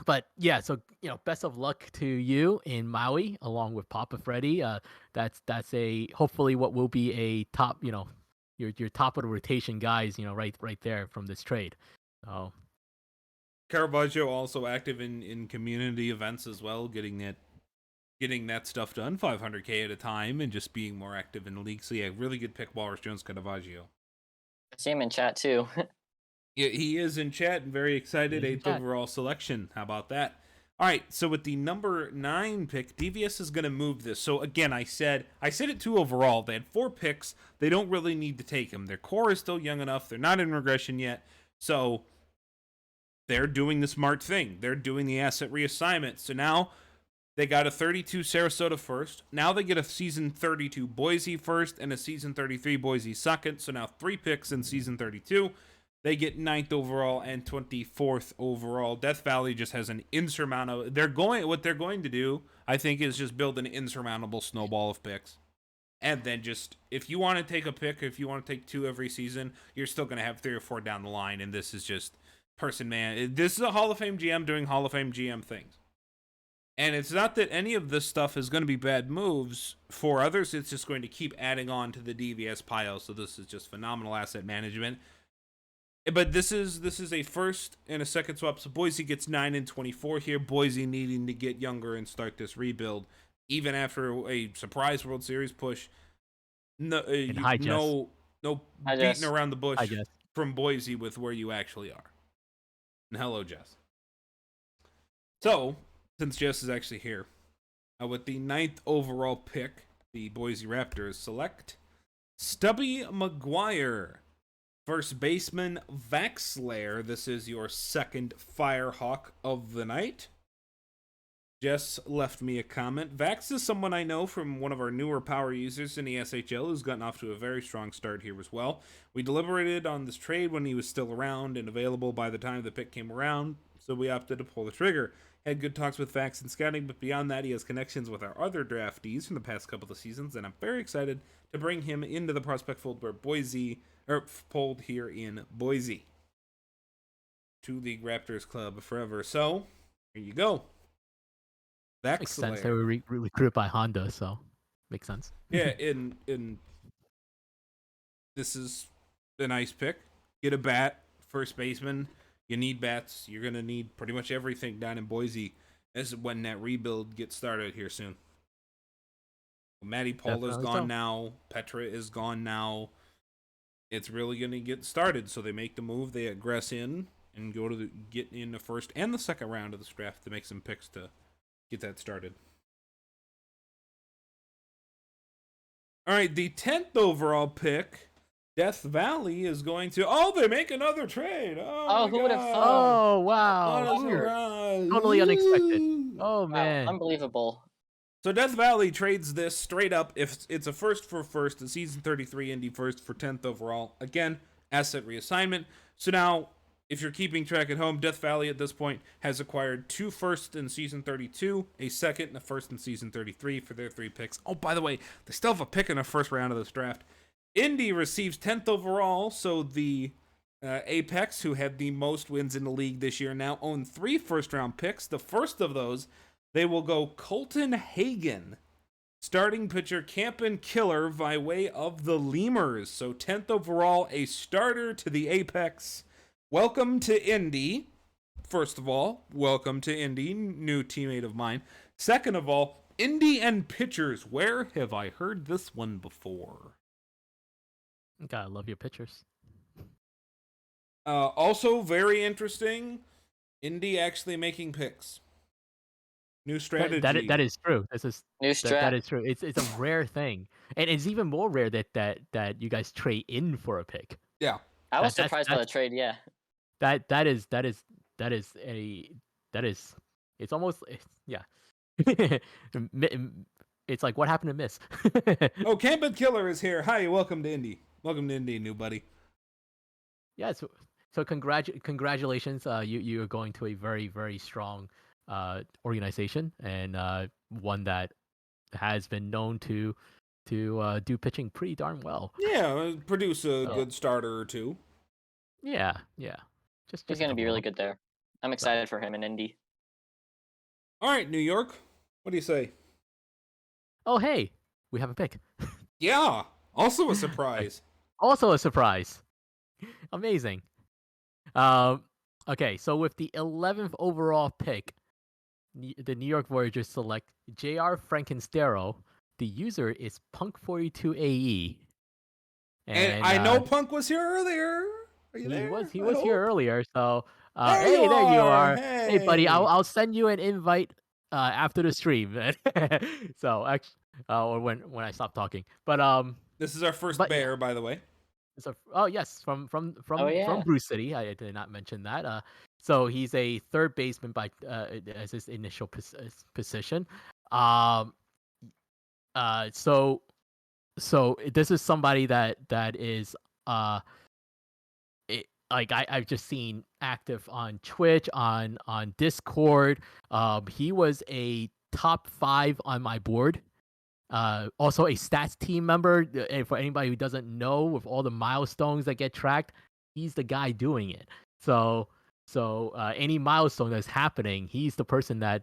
S3: But yeah, so best of luck to you in Maui along with Papa Freddy. That's a hopefully what will be a top your top of the rotation guys right there from this trade. So
S1: Caravaggio also active in community events as well, getting that stuff done 500K at a time and just being more active in the league. So yeah, really good pick, Walrus Jones Caravaggio.
S2: I see him in chat too.
S1: Yeah, he is in chat and very excited. 8th overall selection. How about that? All right, so with the number 9 pick, DVS is going to move this. So again, I said it 2 overall. They had 4 picks. They don't really need to take him. Their core is still young enough. They're not in regression yet. So they're doing the smart thing. They're doing the asset reassignment. So now they got a 32 Sarasota first. Now they get a season 32 Boise first and a season 33 Boise second. So now 3 picks in season 32. They get 9th overall and 24th overall. Death Valley just has an insurmountable... What they're going to do, I think, is just build an insurmountable snowball of picks. And then just, if you want to take a pick, if you want to take 2 every season, you're still going to have 3 or 4 down the line. And this is just man. This is a Hall of Fame GM doing Hall of Fame GM things. And it's not that any of this stuff is going to be bad moves. For others, it's just going to keep adding on to the DVS pile. So this is just phenomenal asset management. But this is a first and a second swap. So Boise gets 9 and 24 here. Boise needing to get younger and start this rebuild, even after a surprise World Series push. No beating around the bush from Boise with where you actually are. And hello, Jess. So since Jess is actually here, with the 9th overall pick, the Boise Raptors select Stubby Mcguire. First baseman, Vaxlayer. This is your second Firehawk of the night. Jess left me a comment. Vax is someone I know from one of our newer power users in the SHL who's gotten off to a very strong start here as well. We deliberated on this trade when he was still around and available by the time the pick came around, so we opted to pull the trigger. Had good talks with Vax and scouting, but beyond that, he has connections with our other draftees from the past couple of seasons, and I'm very excited to bring him into the prospect fold fold here in Boise. 2-League Raptors Club forever. So, here you go. Vaxlayer.
S3: Makes sense. They were recruited by Honda, so makes sense.
S1: Yeah, in this is a nice pick. Get a bat, first baseman. You need bats. You're going to need pretty much everything down in Boise. This is when that rebuild gets started here soon. Matty Paul is gone now. Petra is gone now. It's really going to get started. So they make the move. They aggress in and get in the first and the second round of this draft to make some picks to get that started. All right, the 10th overall pick, Death Valley, is going to... Oh, they make another trade. Oh
S2: who would have thought?
S3: Oh, wow. Totally unexpected. Oh, man.
S2: Wow, unbelievable.
S1: So Death Valley trades this straight up. If it's a first for first, a season 33 Indy first for 10th overall. Again, asset reassignment. So now, if you're keeping track at home, Death Valley at this point has acquired 2 firsts in season 32, a second and a first in season 33 for their 3 picks. Oh, by the way, they still have a pick in the first round of this draft. Indy receives 10th overall, so the Apex, who had the most wins in the league this year, now own 3 first-round picks. The first of those, they will go Colton Hagen, starting pitcher, Campin Killer by way of the Lemurs. So 10th overall, a starter to the Apex. Welcome to Indy. First of all, welcome to Indy, new teammate of mine. Second of all, Indy and pitchers. Where have I heard this one before?
S3: Gotta love your pitchers.
S1: Also, very interesting, Indy actually making picks. New strategy.
S3: That is true. This is
S2: New
S3: that is true. It's a rare thing, and it's even more rare that you guys trade in for a pick.
S1: Yeah,
S2: I was surprised by the trade. Yeah,
S3: that is it's almost yeah. It's like, what happened to Miss?
S1: Oh, Campin Killer is here. Hi, welcome to Indy. Welcome to Indy, new buddy.
S3: Yeah, so congratulations. You are going to a very, very strong organization, and one that has been known to do pitching pretty darn well.
S1: Yeah, produce a good starter or two.
S3: Yeah.
S2: He's going to be really good there. I'm excited for him in Indy.
S1: All right, New York. What do you say?
S3: Oh, hey, we have a pick.
S1: Yeah, also a surprise.
S3: Also a surprise. Amazing. Okay, so with the 11th overall pick, the New York Voyagers select J.R. Frankenstero. The user is Punk42AE.
S1: And I know Punk was here earlier. Are you
S3: there? He
S1: I
S3: was
S1: hope.
S3: here earlier, so
S1: there
S3: you are.
S1: Hey,
S3: buddy, I'll send you an invite after the stream. So actually, or when I stop talking. But
S1: this is our first bear, by the way.
S3: Yes, from
S2: yeah.
S3: Bruce City. I did not mention that. So he's a third baseman by as his initial position. So this is somebody that is I've just seen active on Twitch, on Discord. He was a top 5 on my board. Also a stats team member. And for anybody who doesn't know, with all the milestones that get tracked, he's the guy doing it. So any milestone that's happening, he's the person that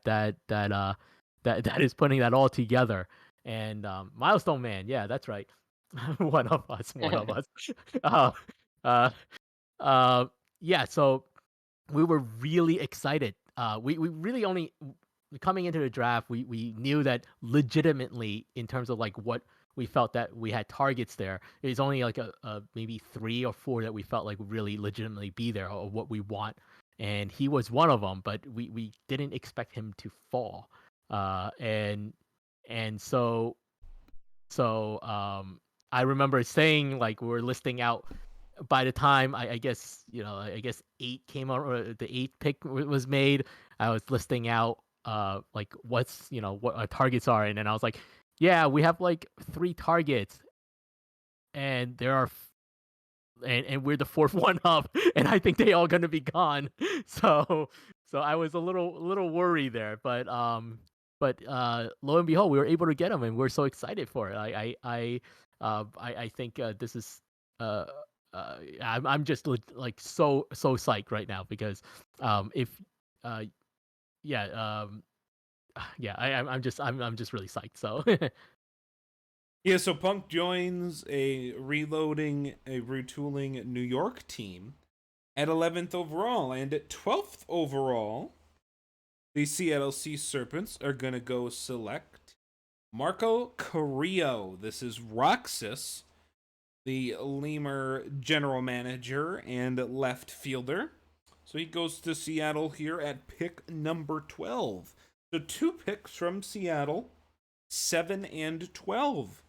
S3: is putting that all together. And milestone man, yeah, that's right. One of us. Yeah. So we were really excited. We really only. Coming into the draft, we knew that legitimately, in terms of like what we felt that we had targets there, it's only like a maybe 3 or 4 that we felt like would really legitimately be there, or what we want, and he was one of them. But we didn't expect him to fall, and so I remember saying, like, we're listing out. By the time I guess 8 came out, or the 8th pick was made, I was listing out like what our targets are, and then I was like, yeah, we have like 3 targets, and there are and we're the 4th one up, and I think they all gonna be gone. So I was a little worried there, but lo and behold, we were able to get them, and we're so excited for it. I think this is I'm just like so psyched right now, because I'm just really psyched. So
S1: yeah, so Punk joins a retooling New York team at 11th overall, and at 12th overall, the Seattle Sea Serpents are gonna go select Marco Carrillo. This is Roxas, the Lemur general manager and left fielder. So he goes to Seattle here at pick number 12. So 2 picks from Seattle, 7 and 12.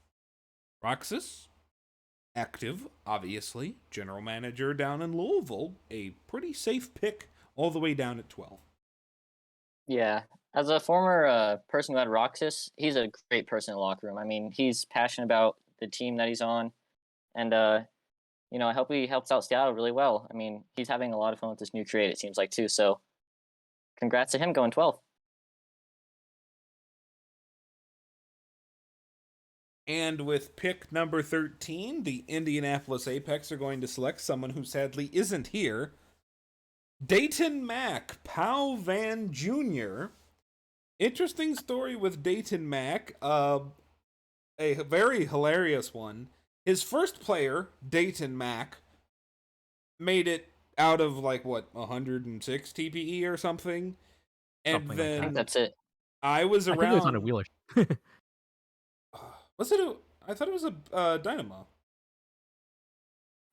S1: Roxas, active, obviously, general manager down in Louisville. A pretty safe pick all the way down at 12.
S2: Yeah, As a former person who had Roxas, he's a great person in the locker room. I mean, he's passionate about the team that he's on, and you know, I hope he helps out Seattle really well. I mean, he's having a lot of fun with this new trade, it seems like, too. So, congrats to him going 12th.
S1: And with pick number 13, the Indianapolis Apex are going to select someone who sadly isn't here. Dayton Mack, Powell Van Jr. Interesting story with Dayton Mack. A very hilarious one. His first player, Dayton Mack, made it out of 106 TPE or something. And
S3: something
S1: then
S3: like
S2: that's it.
S1: I was around.
S3: I think it was on a Wheeler.
S1: Was it I thought it was a Dynamo.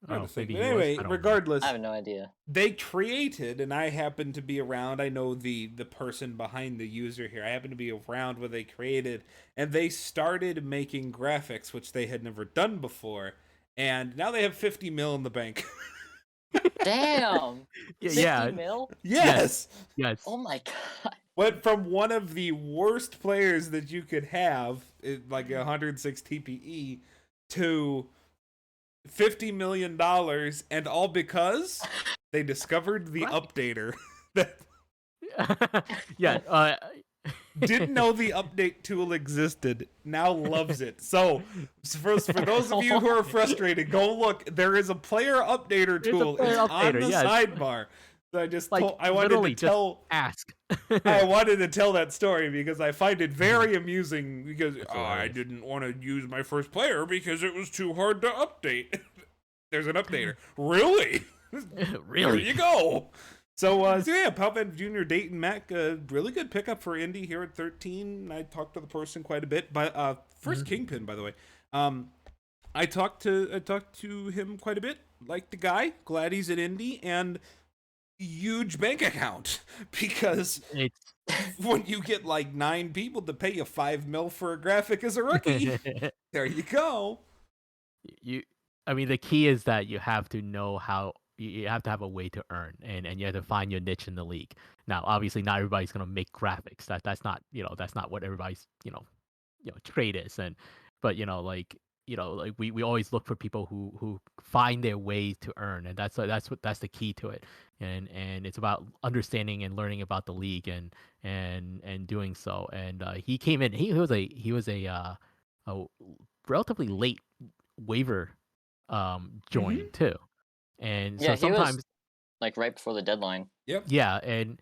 S3: Anyway,
S1: regardless,
S2: I have no idea.
S1: They created, and I happen to be around. I know the person behind the user here. I happen to be around where they created, and they started making graphics, which they had never done before. And now they have 50 mil in the bank.
S2: Damn. 50 mil?
S1: Yes.
S2: Oh my god.
S1: Went from one of the worst players that you could have, like 106 TPE, to $50 million, and all because they discovered the updater that didn't know the update tool existed, now loves it. So for those of you who are frustrated, go look. There is a player updater tool. It's on the sidebar. So I wanted to tell I wanted to tell that story because I find it very amusing because I didn't want to use my first player because it was too hard to update. There's an updater. Really?
S3: Really?
S1: There you go. So yeah, Powell Van Jr., Dayton Mack, really good pickup for Indy here at 13. I talked to the person quite a bit. But first Kingpin, by the way. I talked to him quite a bit. Like the guy, glad he's at Indy, and huge bank account because when you get 9 people to pay you $5 million for a graphic as a rookie, there you go.
S3: I mean, the key is that you have to know how. You have to have a way to earn, and you have to find your niche in the league. Now, obviously, not everybody's gonna make graphics. That's not that's not what everybody's trade is. But we always look for people who find their way to earn, and that's the key to it. And it's about understanding and learning about the league and doing so. And he came in. He was a relatively late waiver join too. And so sometimes,
S2: he was, right before the deadline.
S1: Yep.
S3: Yeah, and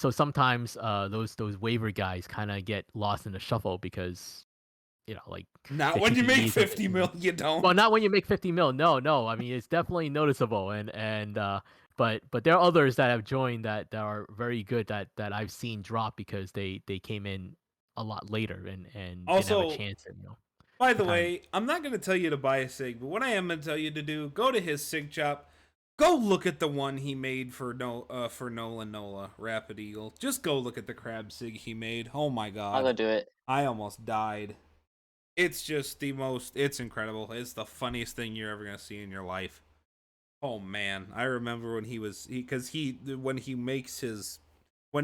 S3: so sometimes those waiver guys kind of get lost in the shuffle because
S1: not when you make 50 mil, you don't.
S3: Well, not when you make 50 mil. No. I mean, it's definitely noticeable, but there are others that have joined that are very good that I've seen drop because they came in a lot later and
S1: also
S3: didn't have a chance.
S1: By the way, I'm not going to tell you to buy a SIG, but what I am going to tell you to do, go to his SIG shop. Go look at the one he made for Nolan Nola, Rapid Eagle. Just go look at the crab SIG he made. Oh my god.
S2: I'll go do it.
S1: I almost died. It's just it's incredible. It's the funniest thing you're ever going to see in your life. Oh man. I remember when when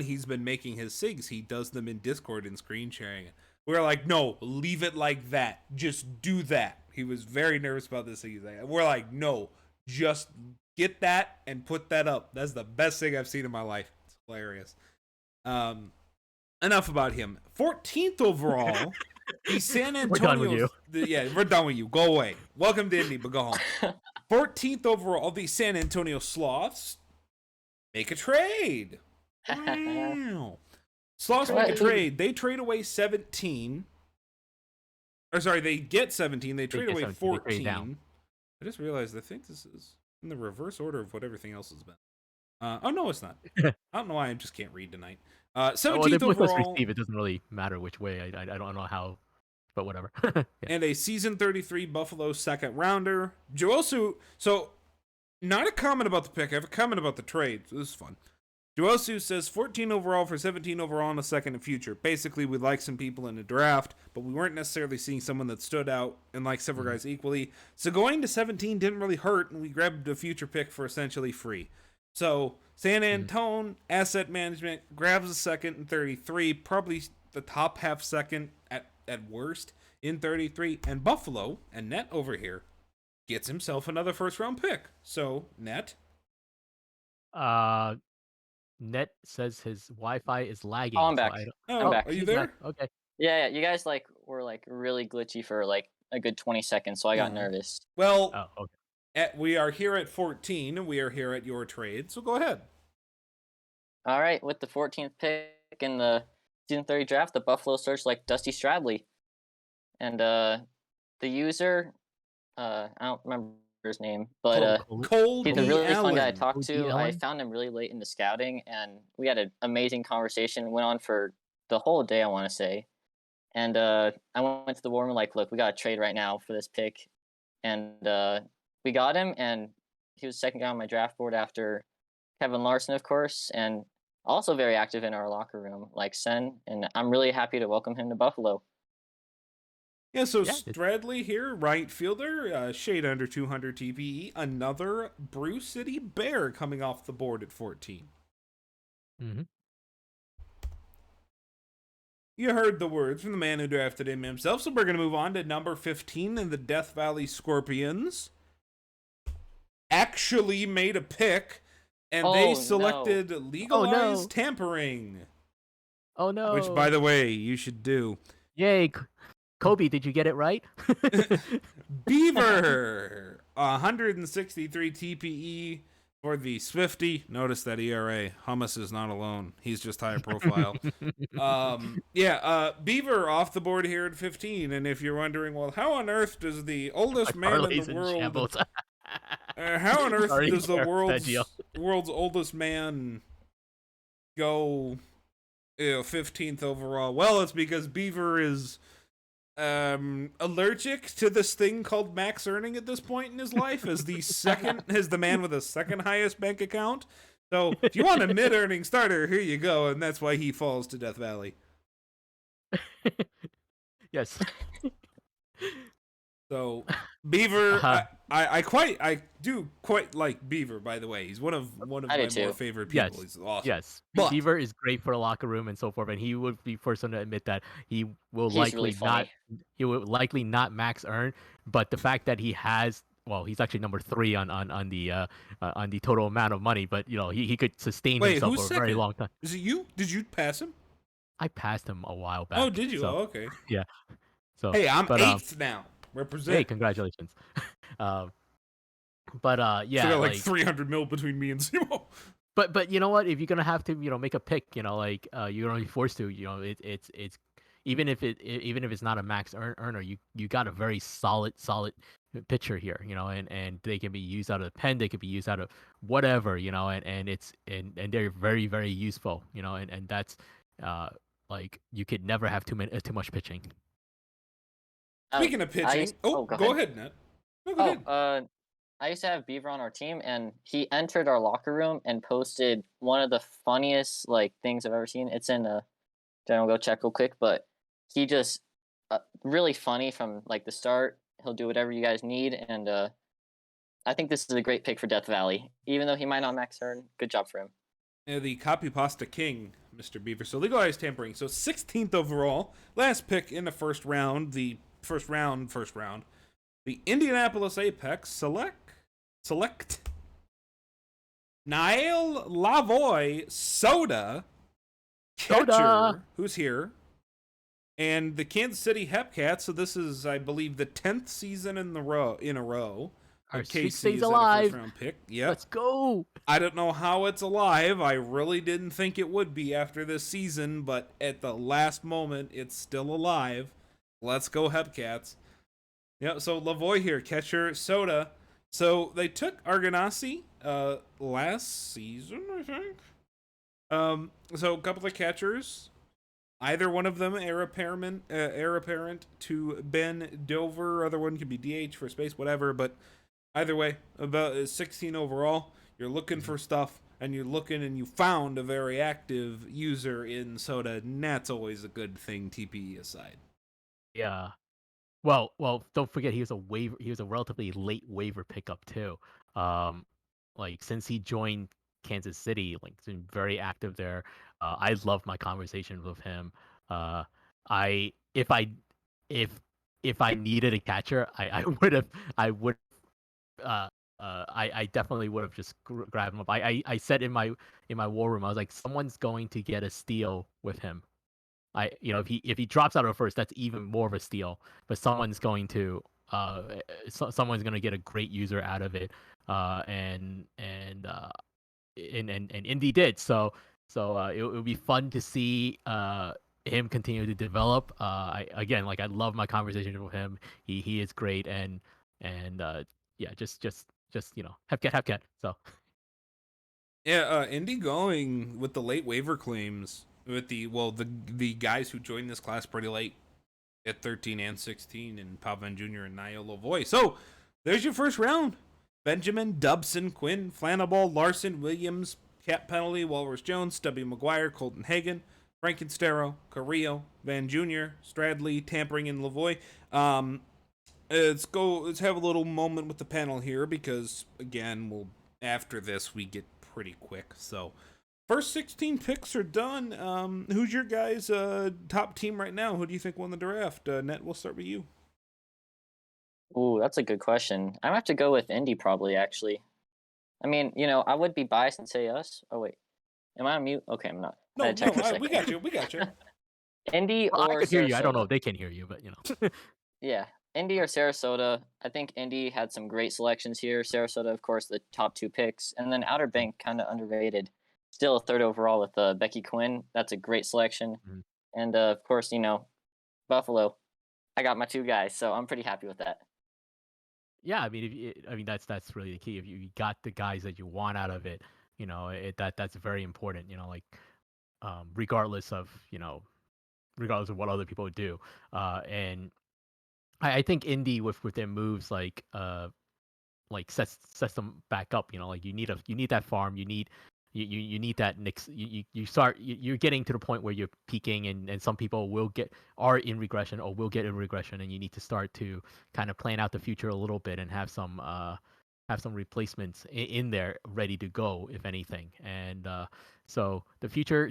S1: he's been making his SIGs, he does them in Discord and screen sharing it. We're like, no, leave it like that. Just do that. He was very nervous about this thing. We're like, no, just get that and put that up. That's the best thing I've seen in my life. It's hilarious. Enough about him. 14th overall, the San Antonio.
S3: We're done with you.
S1: Yeah, we're done with you. Go away. Welcome to Indy, but go home. 14th overall, the San Antonio Sloths make a trade. Wow. Sloths make a trade. They trade away 17. Or sorry, they get 17. They trade away 14. I just realized I think this is in the reverse order of what everything else has been. Oh no, it's not. I don't know why I just can't read tonight. 17th overall.
S3: Receive, it doesn't really matter which way. I don't know how, but whatever. Yeah.
S1: And a season 33 Buffalo second rounder. Joelsu. So, not a comment about the pick. I have a comment about the trade. So this is fun. Joelsu says 14 overall for 17 overall in the second and future. Basically, we like some people in the draft, but we weren't necessarily seeing someone that stood out and like several guys equally. So going to 17 didn't really hurt, and we grabbed a future pick for essentially free. So San Antone, Asset Management, grabs a second in 33, probably the top half second at worst in 33. And Buffalo, and Net over here, gets himself another first-round pick. So, Net?
S3: Net says his Wi-Fi is lagging.
S2: Oh, I'm back.
S1: I'm back. Are you there?
S3: Back. Okay.
S2: Yeah, you guys were really glitchy for a good 20 seconds, so I got nervous.
S1: Well,
S3: okay.
S1: We are here at 14, and we are here at your trade, so go ahead.
S2: All right, with the 14th pick in the season 30 draft, the Buffalo Stars select Dusty Stradley. And the user, I don't remember his name, but he's a really fun guy to talk to. I found him really late in the scouting, and we had an amazing conversation. It went on for the whole day, I want to say. And I went to the war room look, we got a trade right now for this pick. And we got him, and he was the second guy on my draft board after Kevin Larson, of course, and also very active in our locker room, like Sen. And I'm really happy to welcome him to Buffalo.
S1: Yeah, so Stradley here, right fielder, shade under 200 TPE, another Brew City Bear coming off the board at 14.
S3: Mm-hmm.
S1: You heard the words from the man who drafted him himself, so we're going to move on to number 15 in the Death Valley Scorpions. Actually made a pick, and they selected legalized tampering.
S3: Oh, no.
S1: Which, by the way, you should do.
S3: Yay. Kobe, did you get it right?
S1: Beaver, 163 TPE for the Swifty. Notice that ERA. Hummus is not alone. He's just higher profile. Beaver off the board here at 15. And if you're wondering, well, how on earth does the oldest man in the world... how on earth does the world's oldest man go 15th overall? Well, it's because Beaver is allergic to this thing called max earning at this point in his life as the man with the second highest bank account. So if you want a mid-earning starter, here you go, and that's why he falls to Death Valley.
S3: Yes.
S1: So Beaver, I do quite like Beaver. By the way, he's one of my more favorite people.
S3: Yes.
S1: He's awesome.
S3: Yes,
S1: but
S3: Beaver is great for a locker room and so forth, and he would be first one to admit that he will likely not max earn. But the fact that he has, well, he's actually number 3 on the total amount of money, but he could sustain himself for a very long time.
S1: Is it you? Did you pass him?
S3: I passed him a while back.
S1: Oh, did you?
S3: So,
S1: okay.
S3: Yeah. So
S1: hey, I'm 8th now. Represent.
S3: Hey, congratulations. Yeah,
S1: so got 300 mil between me and Simo.
S3: But you know what? If you're gonna have to make a pick, you're gonna be forced to. It's even if it's not a max earner, you got a very solid pitcher here. And they can be used out of the pen, they could be used out of whatever. And they're very, very useful. And that's you could never have too much pitching.
S1: Speaking of pitching, go ahead, Ned. No, go ahead.
S2: I used to have Beaver on our team, and he entered our locker room and posted one of the funniest things I've ever seen. It's in General, go check real quick, but he just really funny from the start. He'll do whatever you guys need, and I think this is a great pick for Death Valley, even though he might not max earn. Good job for him.
S1: Yeah, the copy pasta king, Mr. Beaver. So legalized tampering. So 16th overall, last pick in the first round. The first round. The Indianapolis Apex select Niall Lavoie Soda catcher, who's here, and the Kansas City Hepcats. So this is, I believe, the 10th season in a row.
S3: Our streak stays alive.
S1: First round pick. Yep.
S3: Let's go.
S1: I don't know how it's alive. I really didn't think it would be after this season, but at the last moment, it's still alive. Let's go Hepcats. Yeah, so Lavoie here, catcher, Soda. So they took Arganassi last season, I think. So a couple of catchers. Either one of them heir apparent to Ben Dover. Other one could be DH for space, whatever. But either way, about 16 overall. You're looking for stuff, and you're looking, and you found a very active user in Soda, and that's always a good thing, TPE aside.
S3: Yeah. Well, don't forget he was a relatively late waiver pickup too. Since he joined Kansas City, like he's been very active there. I love my conversations with him. I if if I needed a catcher, I would have uh, I definitely would have just grabbed him up. I said in my war room, I was like, someone's going to get a steal with him. If he drops out of first, that's even more of a steal. But someone's going to get a great user out of it. And Indy did. It would be fun to see him continue to develop. I love my conversation with him. He is great, and yeah, just have cat. So
S1: Yeah, Indy going with the late waiver claims with the guys who joined this class pretty late at 13 and 16 and Pavan Jr. and Niall Lavoie. So there's your first round. Benjamin, Dubson, Quinn, Flanaball, Larson, Williams, Cap Penalty, Walrus Jones, Stubby Mcguire, Colton Hagen, Frankenstero, Carrillo, Van Jr., Stradley, Tampering, and Lavoie. Let's have a little moment with the panel here because, again, after this, we get pretty quick. So, first 16 picks are done. Who's your guys' top team right now? Who do you think won the draft? Net, we'll start with you.
S2: Ooh, that's a good question. I'm gonna have to go with Indy probably, actually. I mean, I would be biased and say us. Oh wait, am I on mute? Okay, I'm not.
S1: No, we got you. We got you.
S2: Indy
S3: well,
S2: or
S3: I could hear you. I don't know
S2: Sarasota.
S3: if they can hear you, but
S2: Yeah, Indy or Sarasota. I think Indy had some great selections here. Sarasota, of course, the top 2 picks, and then Outer Bank kind of underrated. Still a 3rd overall with Becky Quinn. That's a great selection, and of course, Buffalo. I got my 2 guys, so I'm pretty happy with that.
S3: Yeah, I mean, that's really the key. If you got the guys that you want out of it, that's very important. Regardless of what other people do. And I think Indy with their moves like sets them back up. Like you need that farm. You need that Knicks. You're getting to the point where you're peaking, and some people are in regression or will get in regression, and you need to start to kind of plan out the future a little bit and have some replacements in there ready to go if anything. And so the future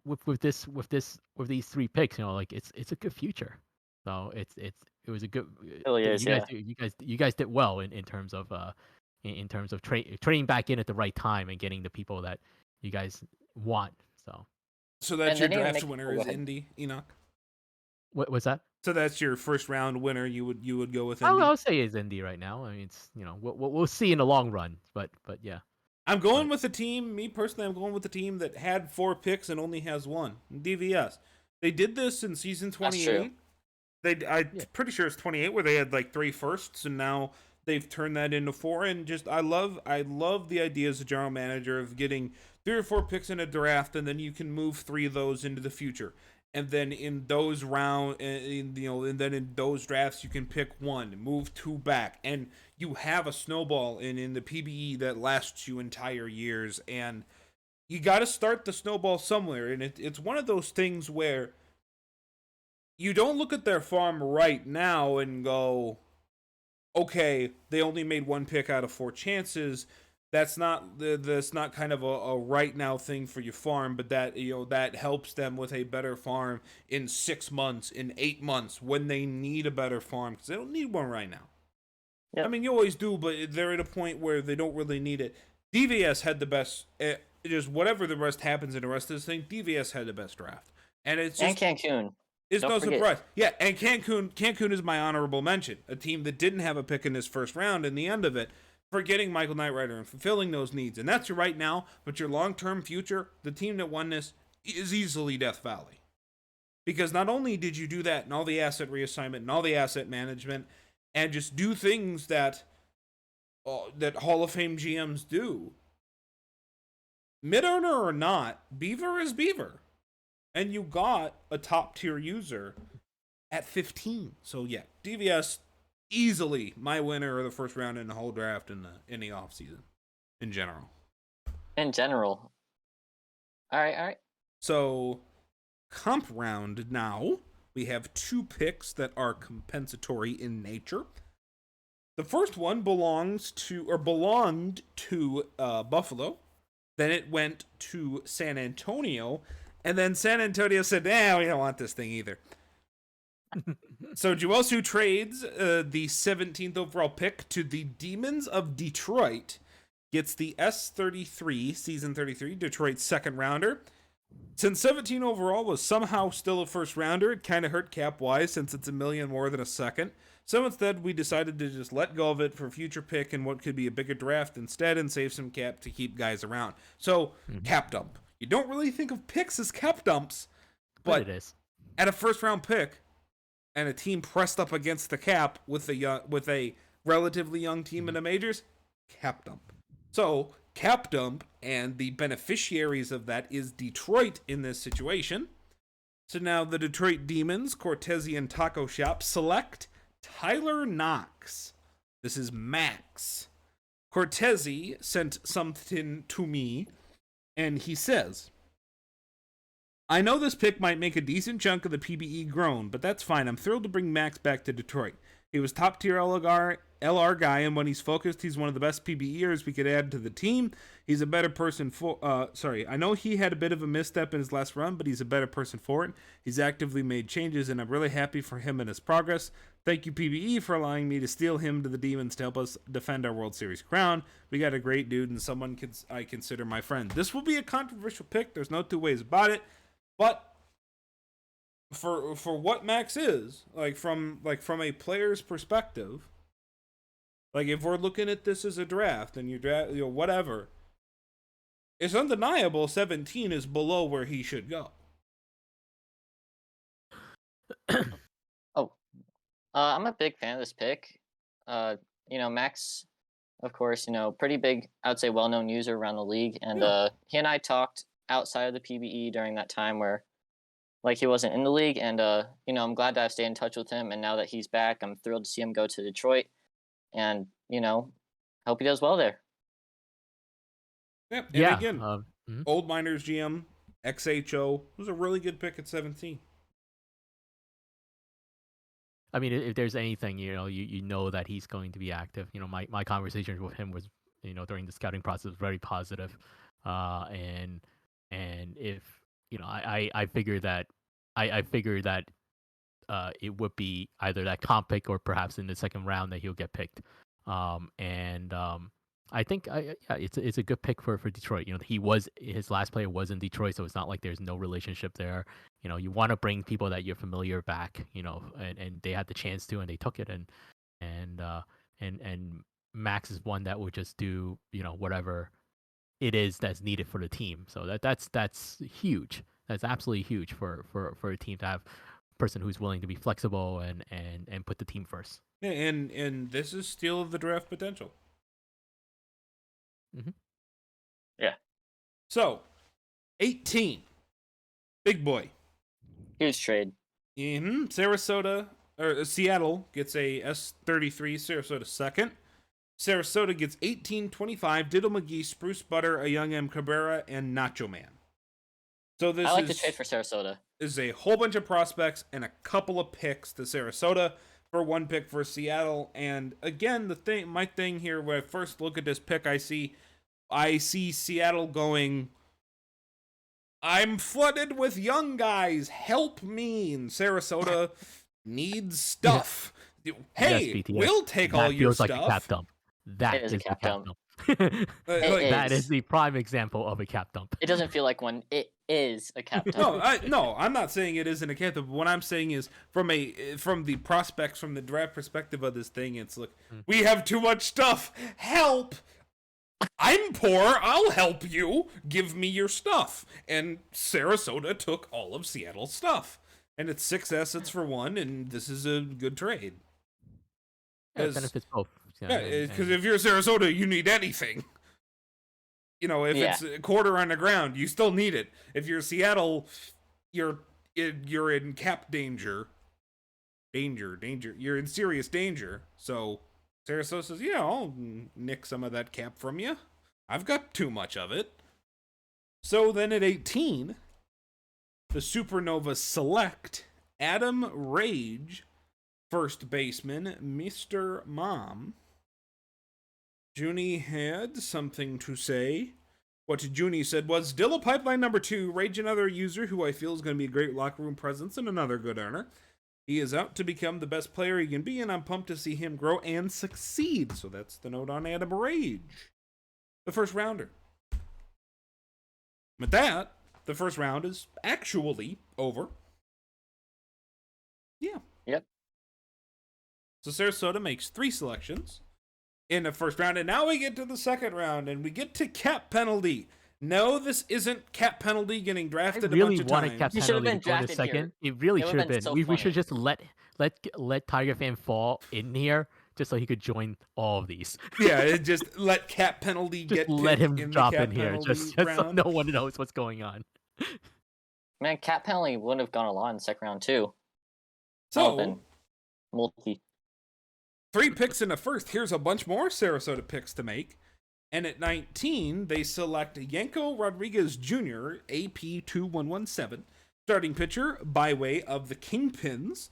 S3: with these 3 picks, it's a good future. So it was a good.
S2: Really is,
S3: You guys did well in terms of trading back in at the right time and getting the people that you guys want.
S1: So that's your draft winner is Indy, Enoch.
S3: What was that?
S1: So that's your first round winner. You would go with Indy.
S3: I'll say it's Indy right now. I mean, it's we'll see in the long run, but yeah.
S1: I'm going with the team. Me personally, I'm going with the team that had 4 picks and only has 1. DVS. They did this in season 28. I'm pretty sure it's 28 where they had like 3 firsts, and now they've turned that into 4. And just I love the idea as a general manager of getting 3 or 4 picks in a draft, and then you can move 3 of those into the future. And then in those and then in those drafts you can pick 1, move 2 back, and you have a snowball in the PBE that lasts you entire years. And you got to start the snowball somewhere, and it's one of those things where you don't look at their farm right now and go, okay, they only made 1 pick out of 4 chances. That's not kind of a right now thing for your farm, but that helps them with a better farm in 6 months, in 8 months, when they need a better farm, because they don't need one right now. Yep. I mean, you always do, but they're at a point where they don't really need it. DVS had the best. Just whatever the rest happens in the rest of this thing, DVS had the best draft, and it's just,
S2: and Cancun.
S1: It's no surprise. Yeah, and Cancun is my honorable mention. A team that didn't have a pick in this first round in the end of it, for getting Michael Knightrider and fulfilling those needs. And that's your right now, but your long-term future, the team that won this is easily Death Valley. Because not only did you do that and all the asset reassignment and all the asset management and just do things that Hall of Fame GMs do, mid-earner or not, Beaver is Beaver. And you got a top-tier user at 15. So yeah, DVS easily my winner of the first round in the whole draft in the offseason in general.
S2: In general. All right.
S1: So comp round now, we have 2 picks that are compensatory in nature. The first one belonged to Buffalo. Then it went to San Antonio, and then San Antonio said, we don't want this thing either. So Juelsu trades the 17th overall pick to the Demons of Detroit, gets the S33, season 33, Detroit second rounder. Since 17 overall was somehow still a first rounder, it kind of hurt cap-wise since it's $1 million more than a second. So instead, we decided to just let go of it for future pick and what could be a bigger draft instead and save some cap to keep guys around. So, cap dump. You don't really think of picks as cap dumps, but
S3: it is.
S1: At a first-round pick and a team pressed up against the cap with a relatively young team in the majors, cap dump. So, cap dump, and the beneficiaries of that is Detroit in this situation. So now the Detroit Demons, Cortesian Taco Shop, select Tyler Knox. This is Max. Cortesi sent something to me, and he says, I know this pick might make a decent chunk of the PBE grown, but that's fine. I'm thrilled to bring Max back to Detroit. He was top tier LR guy, and when he's focused, he's one of the best PBEers we could add to the team. He's a better person I know he had a bit of a misstep in his last run, but he's a better person for it. He's actively made changes, and I'm really happy for him and his progress. Thank you, PBE, for allowing me to steal him to the Demons to help us defend our World Series crown. We got a great dude and someone I consider my friend. This will be a controversial pick. There's no two ways about it, but for what Max is, from a player's perspective, if we're looking at this as a draft and you draft, whatever, it's undeniable 17 is below where he should go.
S2: I'm a big fan of this pick. Max, of course, pretty big, I would say, well-known user around the league, and he and I talked outside of the PBE during that time where he wasn't in the league, and I'm glad that I've stayed in touch with him, and now that he's back, I'm thrilled to see him go to Detroit, and hope he does well there.
S1: Yeah, again, Old Miners GM, XHO, was a really good pick at 17.
S3: I mean, if there's anything, you know that he's going to be active. My conversation with him was, during the scouting process, very positive. And if, I figured that it would be either that comp pick or perhaps in the second round that he'll get picked. I think it's a good pick for Detroit. His last player was in Detroit, so it's not like there's no relationship there. You want to bring people that you're familiar back, and they had the chance to, and they took it, and Max is one that would just do, whatever it is that's needed for the team. So that's huge. That's absolutely huge for a team to have a person who's willing to be flexible and put the team first.
S1: Yeah, and this is steal of the draft potential.
S3: Mm-hmm.
S2: Yeah.
S1: So, 18. Big boy.
S2: Huge trade.
S1: Seattle gets a S33, Sarasota second. Sarasota gets 18-25, Diddle McGee, Spruce Butter, a young M. Cabrera, and Nacho Man. So I
S2: like the trade for Sarasota.
S1: Is a whole bunch of prospects and a couple of picks to Sarasota for one pick for Seattle. And again, my thing here, when I first look at this pick, I see Seattle going, I'm flooded with young guys, help me. And Sarasota needs stuff. Hey, yes, we'll take all your stuff.
S3: That feels like a cap dump. That is a cap dump. That is the prime example of a cap dump.
S2: It doesn't feel like one. It is a cap dump.
S1: No, I'm not saying it isn't a cap dump. What I'm saying is from the prospects, from the draft perspective of this thing, it's we have too much stuff. Help! I'm poor. I'll help you. Give me your stuff. And Sarasota took all of Seattle's stuff, and it's 6 assets for one. And this is a good trade.
S3: It benefits both.
S1: Because if you're Sarasota, you need anything. If it's a quarter on the ground, you still need it. If you're Seattle, you're in cap danger. Danger. You're in serious danger. So Sarasota says, yeah, I'll nick some of that cap from you. I've got too much of it. So then at 18, the Supernovas select Adam Rage, first baseman, Mr. Mom. Junie had something to say. What Junie said was, Dilla Pipeline number 2, Rage another user who I feel is going to be a great locker room presence and another good earner. He is out to become the best player he can be, and I'm pumped to see him grow and succeed. So that's the note on Adam Rage, the first rounder. With that, the first round is actually over. Yeah.
S2: Yep.
S1: So Sarasota makes 3 selections in the first round, and now we get to the second round, and we get to cap penalty. No, this isn't cap penalty getting drafted a bunch of times.
S3: Cap penalty to go in the second. It really should have been.
S2: So
S3: we should just let Tiger Fan fall in here just so he could join all of these.
S1: Yeah, just let cap penalty
S3: just let him drop in here, just so no one knows what's going on.
S2: Man, cap penalty wouldn't have gone a lot in the second round too.
S1: So,
S2: multi.
S1: 3 picks in the first. Here's a bunch more Sarasota picks to make. And at 19, they select Yanko Rodriguez Jr., AP2117, starting pitcher by way of the Kingpins.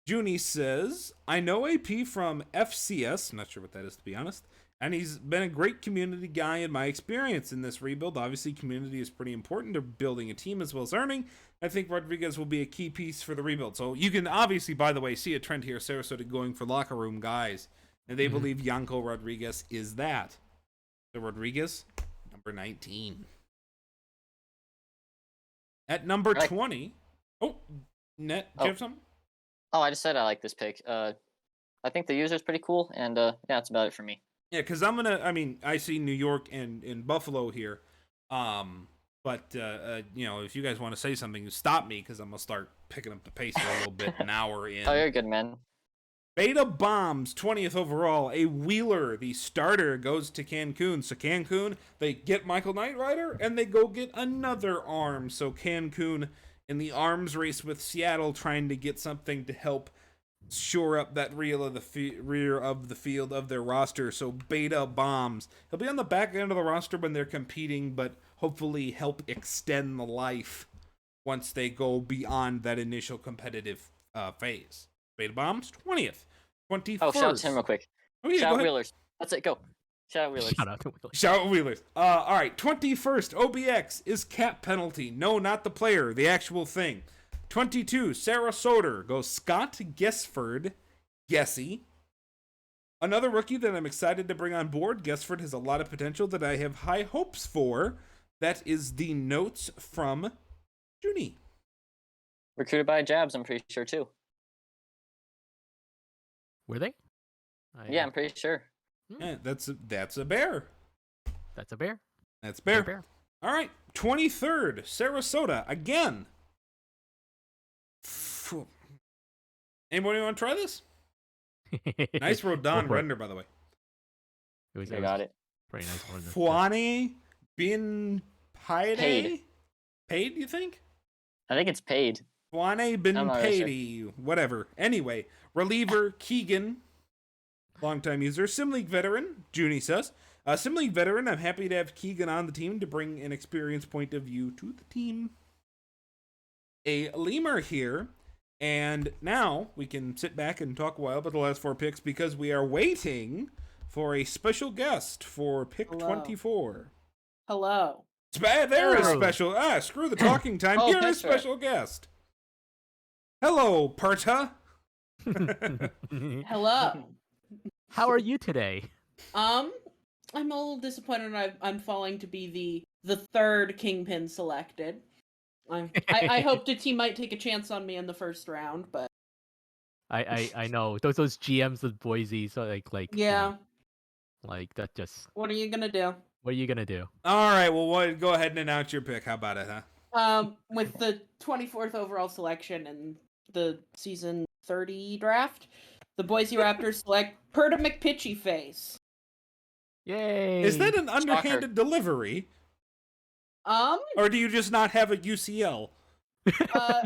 S1: Junie says, I know AP from FCS, not sure what that is to be honest, and he's been a great community guy in my experience in this rebuild. Obviously, community is pretty important to building a team as well as earning. I think Rodriguez will be a key piece for the rebuild. So you can obviously, by the way, see a trend here, Sarasota going for locker room guys, and they believe Yanko Rodriguez is that. So Rodriguez, number 19. At number 20, Net, do you have something?
S2: Oh, I just said I like this pick. I think the user's pretty cool, and yeah, that's about it for me.
S1: Yeah, because I see New York and Buffalo here, but if you guys want to say something, stop me, because I'm going to start picking up the pace a little bit an hour in.
S2: Oh, you're good, man.
S1: Beta Bombs, 20th overall, a Wheeler, the starter, goes to Cancun. So Cancun, they get Michael Knight Rider, and they go get another arm. So Cancun in the arms race with Seattle, trying to get something to help shore up that rear of the field of their roster. So Beta Bombs, he'll be on the back end of the roster when they're competing, but hopefully help extend the life once they go beyond that initial competitive phase. Beta Bombs, 20th. 21st.
S2: Oh, shout out to him real quick.
S1: Oh, yeah,
S2: shout out Wheelers. That's it, go. Shout out Wheelers.
S1: Shout out Wheelers. All right, 21st, OBX is cap penalty. No, not the player, the actual thing. 22, Sarasota goes Scott Gesford. Gessie. Another rookie that I'm excited to bring on board. Gesford has a lot of potential that I have high hopes for. That is the notes from Junie.
S2: Recruited by Jabs, I'm pretty sure, too.
S3: Were they?
S2: Yeah, I'm pretty sure.
S1: Yeah, that's a bear.
S3: That's a bear.
S1: That's bear. All right, 23rd, Sarasota again. Anybody want to try this? Nice Rodon render, by the way.
S2: I got it.
S3: Pretty nice one.
S1: Fuane bin Paide? Paid, you think?
S2: I think it's paid.
S1: Fuane bin Paide. Whatever. Anyway, reliever Keegan, longtime user. Sim League veteran, Junie says. Sim League veteran, I'm happy to have Keegan on the team to bring an experience point of view to the team. A lemur here. And now we can sit back and talk a while about the last 4 picks because we are waiting for a special guest for pick 24.
S5: Hello.
S1: There is special. Screw the talking time. Here is special guest. Hello, Perta.
S5: Hello.
S3: How are you today?
S5: I'm a little disappointed. I'm falling to be the third Kingpin selected. I hoped a team might take a chance on me in the first round, but
S3: I know those GMs of Boise, so like
S5: yeah,
S3: like that just.
S5: What are you gonna do?
S3: What are you gonna do?
S1: All right, well, go ahead and announce your pick. How about it, huh?
S5: With the 24th overall selection and the season 30 draft, the Boise Raptors select Perta McPitchy Face.
S3: Yay!
S1: Is that an underhanded delivery? Or do you just not have a UCL?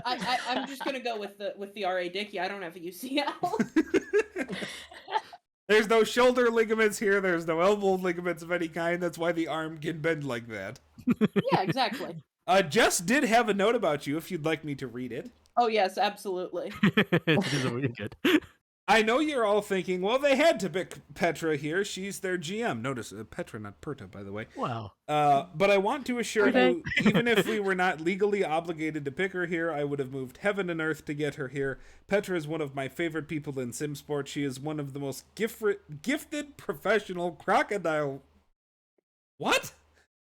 S5: I'm just gonna go with the RA Dickey. I don't have a UCL.
S1: There's no shoulder ligaments here. There's no elbow ligaments of any kind. That's why the arm can bend like that.
S5: Yeah, exactly.
S1: Jess did have a note about you if you'd like me to read it.
S5: Oh, yes, absolutely.
S3: This is really good.
S1: I know you're all thinking, well, they had to pick Petra here. She's their GM. Notice Petra, not Perta, by the way.
S3: Wow.
S1: But I want to assure you, even if we were not legally obligated to pick her here, I would have moved heaven and earth to get her here. Petra is one of my favorite people in sim sport. She is one of the most gifted professional crocodile... What?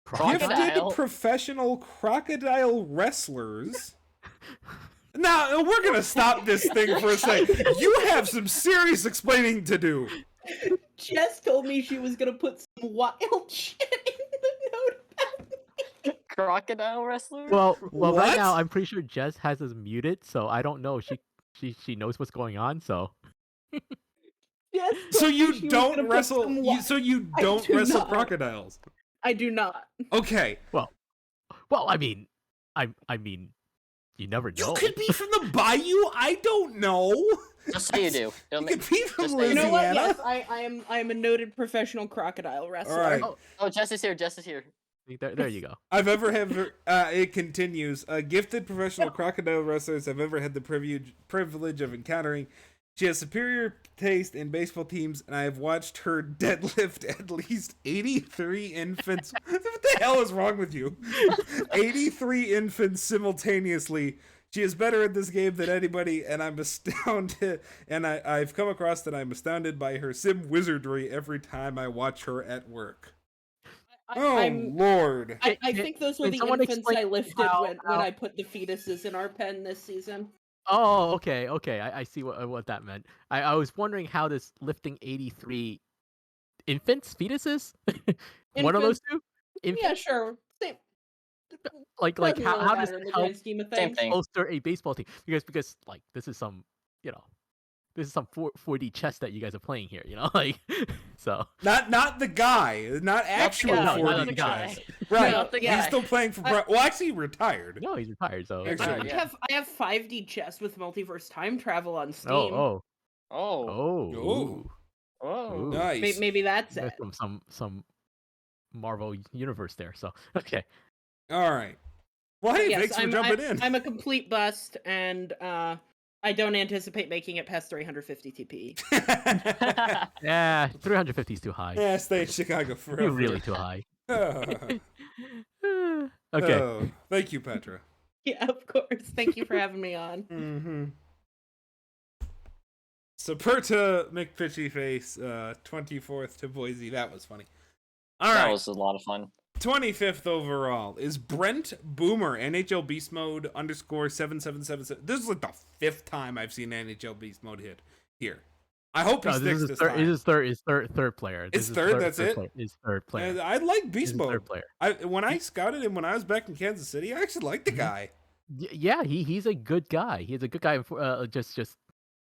S2: Crocodile?
S1: Gifted professional crocodile wrestlers... Now, we're going to stop this thing for a second. You have some serious explaining to do.
S5: Jess told me she was going to put some wild shit in the note about me.
S2: Crocodile wrestler?
S3: Well,
S1: What?
S3: right now I'm pretty sure Jess has us muted, so I don't know. She knows what's going on. So.
S5: Jess
S1: So
S5: told me
S1: you
S5: she was
S1: don't
S5: gonna put
S1: wrestle.
S5: some
S1: So you
S5: I
S1: don't
S5: do
S1: wrestle
S5: not.
S1: crocodiles.
S5: I do not.
S1: Okay,
S3: Well, I mean, you never
S1: you
S3: know.
S1: could be from the bayou. I don't know.
S2: Just say you do.
S1: You could be from
S2: just say
S1: Louisiana.
S5: You know what? Yes, I am a noted professional crocodile wrestler.
S1: All right.
S2: Oh, Jess is here. Jess is here.
S3: There you go.
S1: I've ever had. It continues. Gifted professional crocodile wrestlers I've ever had the privilege of encountering. She has superior taste in baseball teams, and I have watched her deadlift at least 83 infants. What the hell is wrong with you? 83 infants simultaneously. She is better at this game than anybody, and I'm astounded. And I've come across that I'm astounded by her sim wizardry every time I watch her at work. Lord.
S5: I think those were
S3: Can
S5: the
S3: someone
S5: infants
S3: explain
S5: I lifted
S3: how-
S5: when I put the fetuses in our pen this season.
S3: Oh, okay. I see what that meant. I was wondering how this lifting 83 infants, fetuses, one of those two.
S5: Yeah, sure. Same.
S3: Like
S5: Doesn't
S3: how
S5: really
S3: does
S5: matter
S3: it
S5: in the
S3: help
S5: grand scheme of
S2: Same
S5: things.
S2: thing.
S3: bolster a baseball team? Because like this is some 4D chess that you guys are playing here. Like so.
S1: Not the guy. Not actual
S2: guy,
S1: 4D
S3: not the
S2: guy.
S1: chess. Right.
S2: Not the
S1: He's
S2: guy.
S1: still playing for... Well, actually, he retired.
S3: No, he's retired. So
S1: Actually,
S2: yeah.
S5: I have 5D chess with multiverse time travel on Steam.
S3: Oh.
S2: Oh.
S3: Ooh.
S1: Nice.
S5: Maybe that's
S3: There's
S5: it.
S3: some Marvel universe there. So okay.
S1: All right. Well, hey,
S5: Yes,
S1: thanks for jumping in.
S5: I'm a complete bust, and I don't anticipate making it past 350 TPE.
S3: Yeah, 350 is too high.
S1: Yeah, stay in Chicago forever.
S3: You're really too high.
S1: Okay.
S3: Okay.
S1: Thank you, Petra.
S5: Yeah, of course. Thank you for having me on.
S1: Mm-hmm. So Perta McPitchy Face, 24th to Boise. That was funny. All
S2: That
S1: right.
S2: was a lot of fun.
S1: 25th overall is Brent Boomer, NHL Beast Mode _7777. This is like the 5th time I've seen NHL Beast Mode hit here. I hope he
S3: No,
S1: sticks
S3: this
S1: this
S3: is
S1: time.
S3: third player.
S1: It's third, that's it?
S3: Is third player.
S1: I like Beast
S3: This is
S1: Mode.
S3: third player.
S1: When I scouted him when I was back in Kansas City, I actually liked the guy.
S3: Yeah, he's a good guy. He's a good guy. Just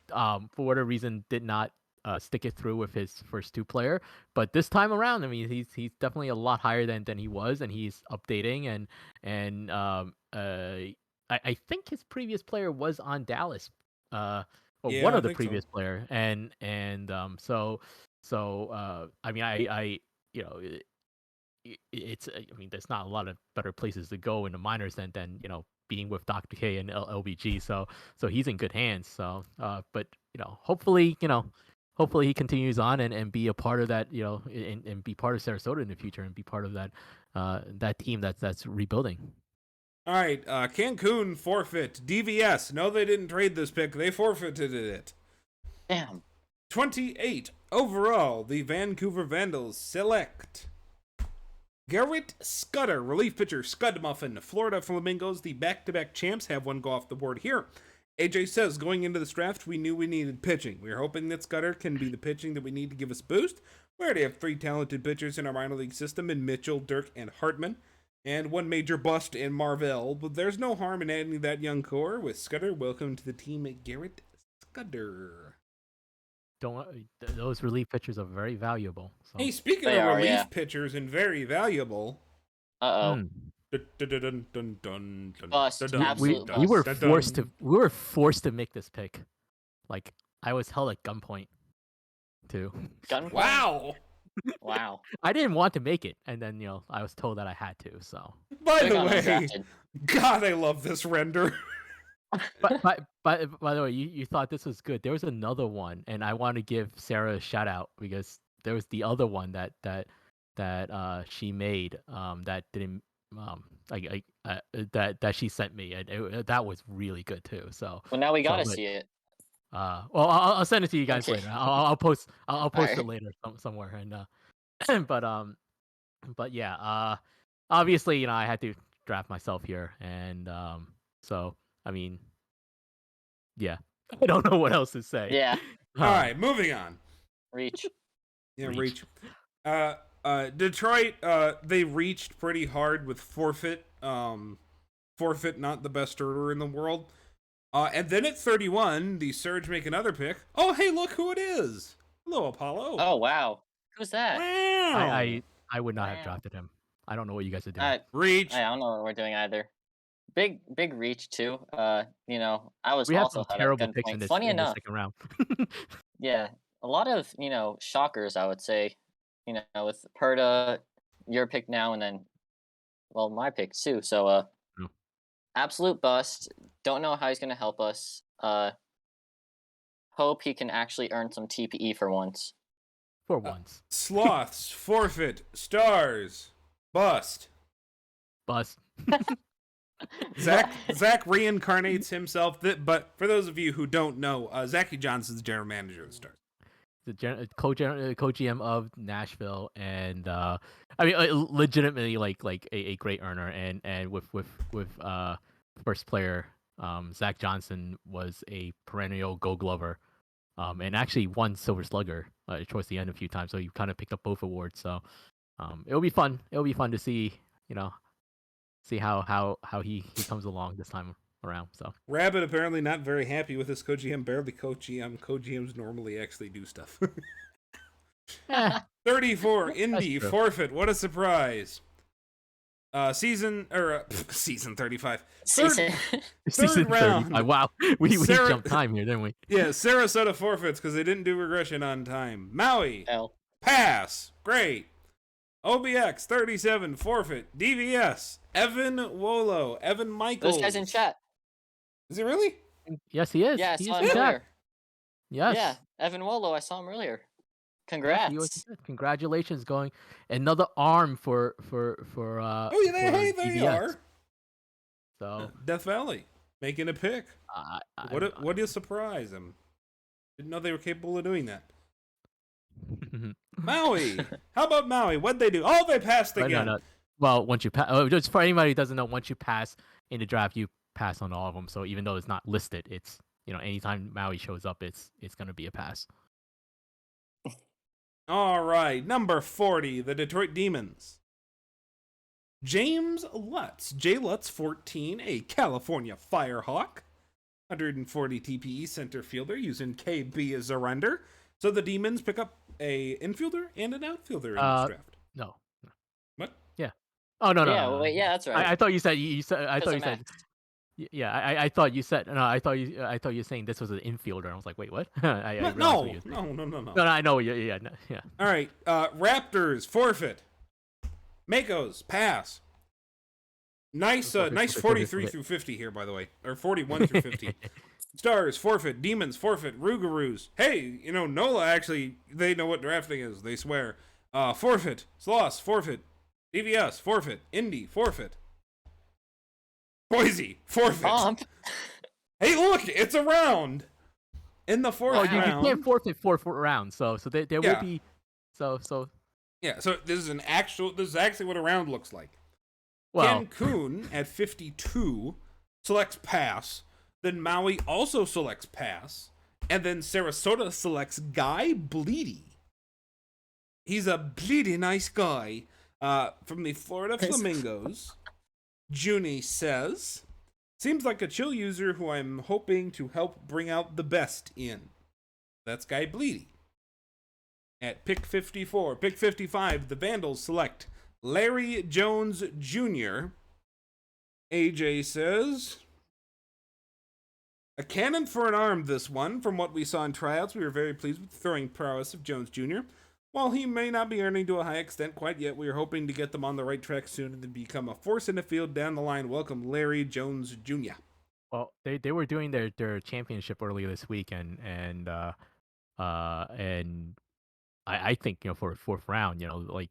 S3: for whatever reason did not stick it through with his first two player, but this time around, I mean, he's definitely a lot higher than he was, and he's updating and I think his previous player was on Dallas, or
S1: Yeah,
S3: one
S1: I
S3: of the
S1: think so.
S3: previous player, and so I mean I it's I mean there's not a lot of better places to go in the minors than being with Dr. K and LBG, so he's in good hands. So but hopefully he continues on and be a part of that, and be part of Sarasota in the future and be part of that team that's rebuilding.
S1: All right, Cancun forfeit. DVS. No, they didn't trade this pick. They forfeited it.
S2: Damn.
S1: 28 overall, the Vancouver Vandals select Garrett Scudder, relief pitcher, Scud Muffin. Florida Flamingos, the back-to-back champs, have one go off the board here. AJ says, going into this draft, we knew we needed pitching. We are hoping that Scudder can be the pitching that we need to give us a boost. We already have 3 talented pitchers in our minor league system in Mitchell, Dirk, and Hartman, and 1 major bust in Marvell, but there's no harm in adding that young core with Scudder. Welcome to the team, Garrett Scudder.
S3: Those relief pitchers are very valuable. So.
S1: Hey, speaking
S2: They
S1: of
S2: are,
S1: relief
S2: yeah.
S1: pitchers and very valuable...
S2: Uh-oh. Bust. Absolute
S3: We were
S2: bust.
S3: forced to make this pick. Like I was held at gunpoint too.
S2: Gunpoint?
S1: Wow!
S2: Wow.
S3: I didn't want to make it, and then I was told that I had to. So
S1: By
S2: Should've
S1: the
S2: gone
S1: way,
S2: undrafted.
S1: God, I love this render.
S3: By the way, you thought this was good. There was another one, and I want to give Sarah a shout out because there was the other one that she made that didn't that she sent me, and that was really good too. So
S2: Well, now we gotta
S3: but,
S2: see it.
S3: well, I'll send it to you guys
S2: Okay.
S3: later. I'll post it
S2: Alright.
S3: later somewhere, and but yeah, obviously I had to draft myself here, and so I mean. Yeah. I don't know what else to say.
S2: Yeah.
S1: All right, moving on.
S2: Reach.
S1: Yeah,
S3: Reach.
S1: Detroit, they reached pretty hard with forfeit. Forfeit, not the best starter in the world. And then at 31, the Surge make another pick. Oh, hey, look who it is. Hello, Apollo.
S2: Oh wow. Who's that?
S1: Wow.
S3: I would not have
S2: Wow.
S3: drafted him. I don't know what you guys are doing.
S1: Reach.
S2: I don't know what we're doing either. Big reach too. I was
S3: We have
S2: also
S3: some
S2: had a
S3: terrible
S2: good
S3: picks
S2: point.
S3: in this
S2: Funny enough,
S3: second round.
S2: yeah, a lot of shockers. I would say, with Perta, your pick now, and then, well, my pick too. So,
S3: No.
S2: absolute bust. Don't know how he's gonna help us. Hope he can actually earn some TPE for once.
S3: For once.
S1: Sloths, forfeit, stars, bust.
S3: Bust.
S1: Zach reincarnates himself, but for those of you who don't know, Zachy Johnson's general manager of the Stars.
S3: The co-GM of Nashville, and I mean, legitimately like a great earner, and with first player, Zach Johnson was a perennial Gold Glover, and actually won Silver Slugger towards the end a few times, so you kind of picked up both awards. So it'll be fun. It'll be fun to see see how he comes along this time around. So
S1: Rabbit apparently not very happy with his co-GM. Barely co-GM. Co-GMs normally actually do stuff. 34 Indy forfeit. What a surprise! Season 35. Third round.
S3: Wow, we jumped time here, didn't we?
S1: Yeah, Sarasota forfeits because they didn't do regression on time. Maui
S2: L.
S1: pass. Great. OBX 37 forfeit. DVS Evan Wolo. Evan Michaels.
S2: Those guys in chat.
S1: Is he really?
S3: Yes, he is.
S2: Yeah, I
S3: He's
S2: saw
S3: in
S2: him
S3: chat.
S2: earlier.
S3: Yes.
S2: Yeah, Evan Wolo. I saw him earlier.
S3: Yes,
S2: Congrats.
S3: he was good. Congratulations, going another arm for
S1: Oh yeah, hey, there you
S3: DVS.
S1: are.
S3: So
S1: Death Valley making a pick.
S3: what
S1: What a surprise! I didn't know they were capable of doing that. Maui. How about Maui? What'd they do? Oh, they passed again.
S3: No. Well, once you pass, just for anybody who doesn't know, once you pass in the draft, you pass on all of them. So even though it's not listed, it's anytime Maui shows up, it's gonna be a pass.
S1: All right, number 40, the Detroit Demons. James Lutz, J Lutz 14, a California Firehawk, 140 TPE center fielder using KB as a render. So the Demons pick up a infielder and an outfielder in this draft.
S3: No.
S1: What?
S3: Yeah. Oh no.
S2: Yeah,
S3: no.
S2: wait, yeah, that's right.
S3: I thought you said you said. I thought you said.
S2: Max.
S3: Yeah, I thought you said. No, I thought you were saying this was an infielder. I was like, wait, what?
S1: No.
S3: No, I know. Yeah.
S1: All right, Raptors forfeit. Makos pass. Nice 43 through 50 here, by the way, or 41 through 50. Stars forfeit. Demons forfeit. Rougarous. Hey, NOLA actually, they know what drafting is. They swear. Forfeit. Sloss forfeit. DVS forfeit. Indy forfeit. Boise forfeit. Hey, look, it's a round. In the fourth round.
S3: You can't forfeit 4 rounds, so there will be. So.
S1: Yeah, so this is actually what a round looks like.
S3: Well,
S1: Cancun at 52 selects pass. Then Maui also selects pass. And then Sarasota selects Guy Bleedy. He's a bleedy nice guy from the Florida Flamingos. Junie says, seems like a chill user who I'm hoping to help bring out the best in. That's Guy Bleedy. At pick 54, pick 55, the Vandals select Larry Jones Jr. AJ says, a cannon for an arm, this one. From what we saw in tryouts, we were very pleased with the throwing prowess of Jones Jr. While he may not be earning to a high extent quite yet, we are hoping to get them on the right track soon and then become a force in the field down the line. Welcome, Larry Jones Jr.
S3: Well, they were doing their championship earlier this week, and I think for a fourth round, like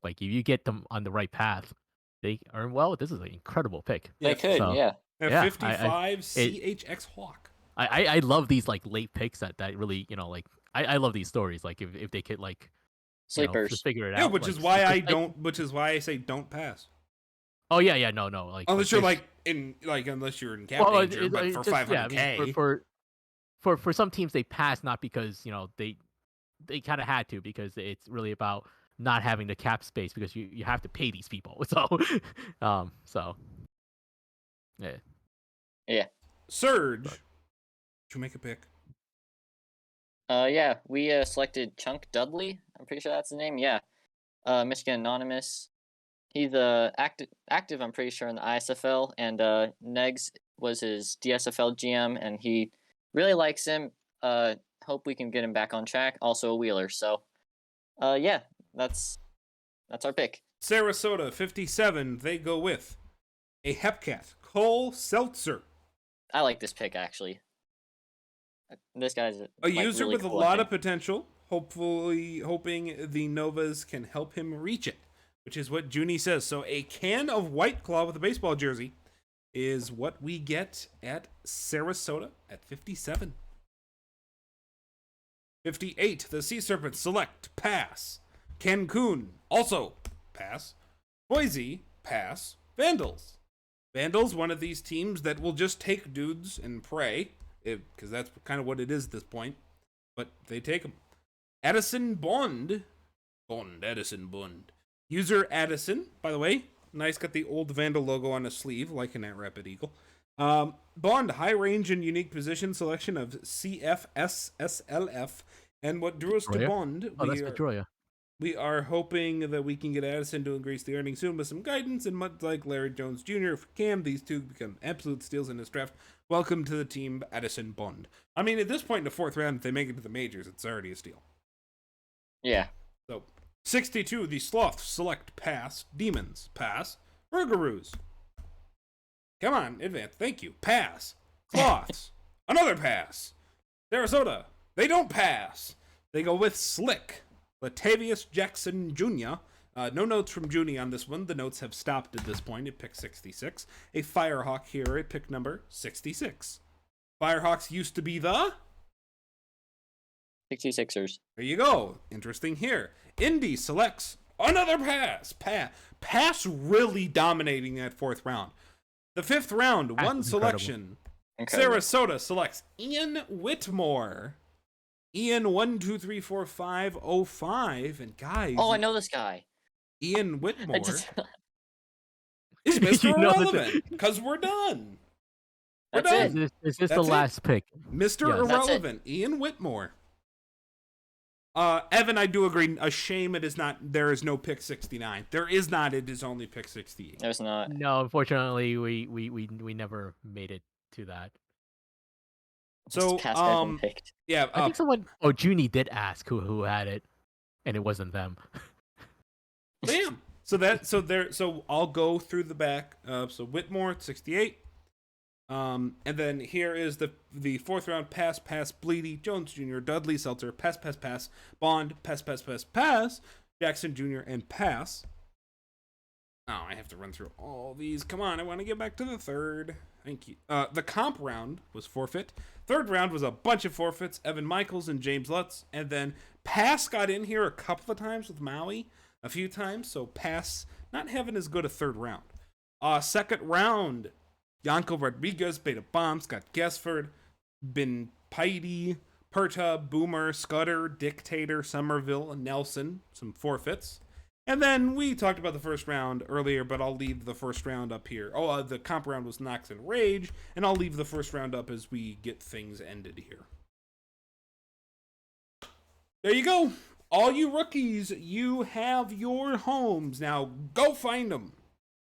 S3: if you get them on the right path, they earn well. This is an incredible pick.
S2: They could,
S3: So,
S2: yeah.
S1: At
S3: Yeah,
S1: 55, CHX Hawk.
S3: I love these like late picks that really like I love these stories. Like if they could like
S2: Sleepers.
S3: just figure it
S1: Yeah,
S3: out.
S1: which is why I say don't pass.
S3: Oh yeah, no, like
S1: Unless you're
S3: there's-
S1: unless you're in cap danger, but for 500K.
S3: For some teams they pass not because they kind of had to, because it's really about not having the cap space because you have to pay these people. So
S2: Yeah.
S1: Surge, did you make a pick?
S2: Yeah, we selected Chunk Dudley. I'm pretty sure that's the name. Yeah. Michigan Anonymous. He's active, I'm pretty sure, in the ISFL, and Negs was his DSFL GM, and he really likes him. Hope we can get him back on track. Also a wheeler, so yeah, that's our pick.
S1: Sarasota 57. They go with a Hepcat, Cole Seltzer,
S2: I like this pick actually. This guy's
S1: a user
S2: really
S1: with a
S2: cool
S1: lot
S2: looking.
S1: of potential. Hoping the Novas can help him reach it, which is what Junie says. So a can of White Claw with a baseball jersey is what we get at Sarasota at 57. 58, the Sea Serpents select pass. Cancun also pass. Boise pass. Vandals. Vandals, one of these teams that will just take dudes and pray, because that's kind of what it is at this point. But they take them. Addison Addison Bond. User Addison, by the way, nice, got the old Vandal logo on his sleeve, like an at Rapid Eagle. Bond, high range and unique position selection of CFSSLF. And what drew us to Bond,
S3: that's Pedroia.
S1: we are hoping that we can get Addison to increase the earnings soon with some guidance, and much like Larry Jones Jr. for Cam, these two become absolute steals in this draft. Welcome to the team, Addison Bond. I mean, at this point in the fourth round, if they make it to the majors, it's already a steal.
S2: Yeah.
S1: So, 62, the Sloths select pass. Demons, pass. Rougarous. Come on, advance. Thank you. Pass. Sloths. Another pass. Sarasota. They don't pass. They go with Slick. Latavius Jackson Jr. No notes from Junie on this one. The notes have stopped at this point at pick 66. A Firehawk here at pick number 66. Firehawks used to be the
S2: 66ers.
S1: There you go. Interesting here. Indy selects another pass. Pass really dominating that fourth round. The fifth round,
S3: That's
S1: one selection.
S2: Incredible.
S1: Sarasota selects Ian Whitmore. Ian 1234505. And guys,
S2: Oh, I know this guy.
S1: Ian Whitmore
S2: I just
S1: is Mr.
S3: You know that-
S1: Irrelevant because we're done. We're
S2: That's
S1: done.
S2: it.
S3: Is this the
S1: That's it.
S3: last pick?
S1: Mr.
S3: Yes.
S2: That's it.
S1: Irrelevant, Ian Whitmore. Evan, I do agree. A shame it is not. There is no pick 69. There is not. It is only pick 68.
S2: There's not.
S3: No, unfortunately, we never made it to that.
S1: So,
S2: Past Evan picked.
S1: yeah.
S3: I think someone. Oh, Junie did ask who had it, and it wasn't them.
S1: Bam. So I'll go through the back. So Whitmore 68. And then here is the fourth round pass, Bleedy, Jones Jr., Dudley, Seltzer, pass, Bond, pass, Jackson Jr., and pass. Oh, I have to run through all these. Come on, I want to get back to the third. Thank you. The comp round was forfeit. Third round was a bunch of forfeits, Evan Michaels and James Lutz. And then pass got in here a couple of times with Maui, a few times. So pass not having as good a third round. Second round, Yanko Rodriguez, Beta Bomb, Scott Gesford, Ben Piety, Perta, Boomer, Scudder, Dictator, Somerville, Nelson, some forfeits. And then we talked about the first round earlier, but I'll leave the first round up here. The comp round was Knox and Rage, and I'll leave the first round up as we get things ended here. There you go. All you rookies, you have your homes. Now go find them.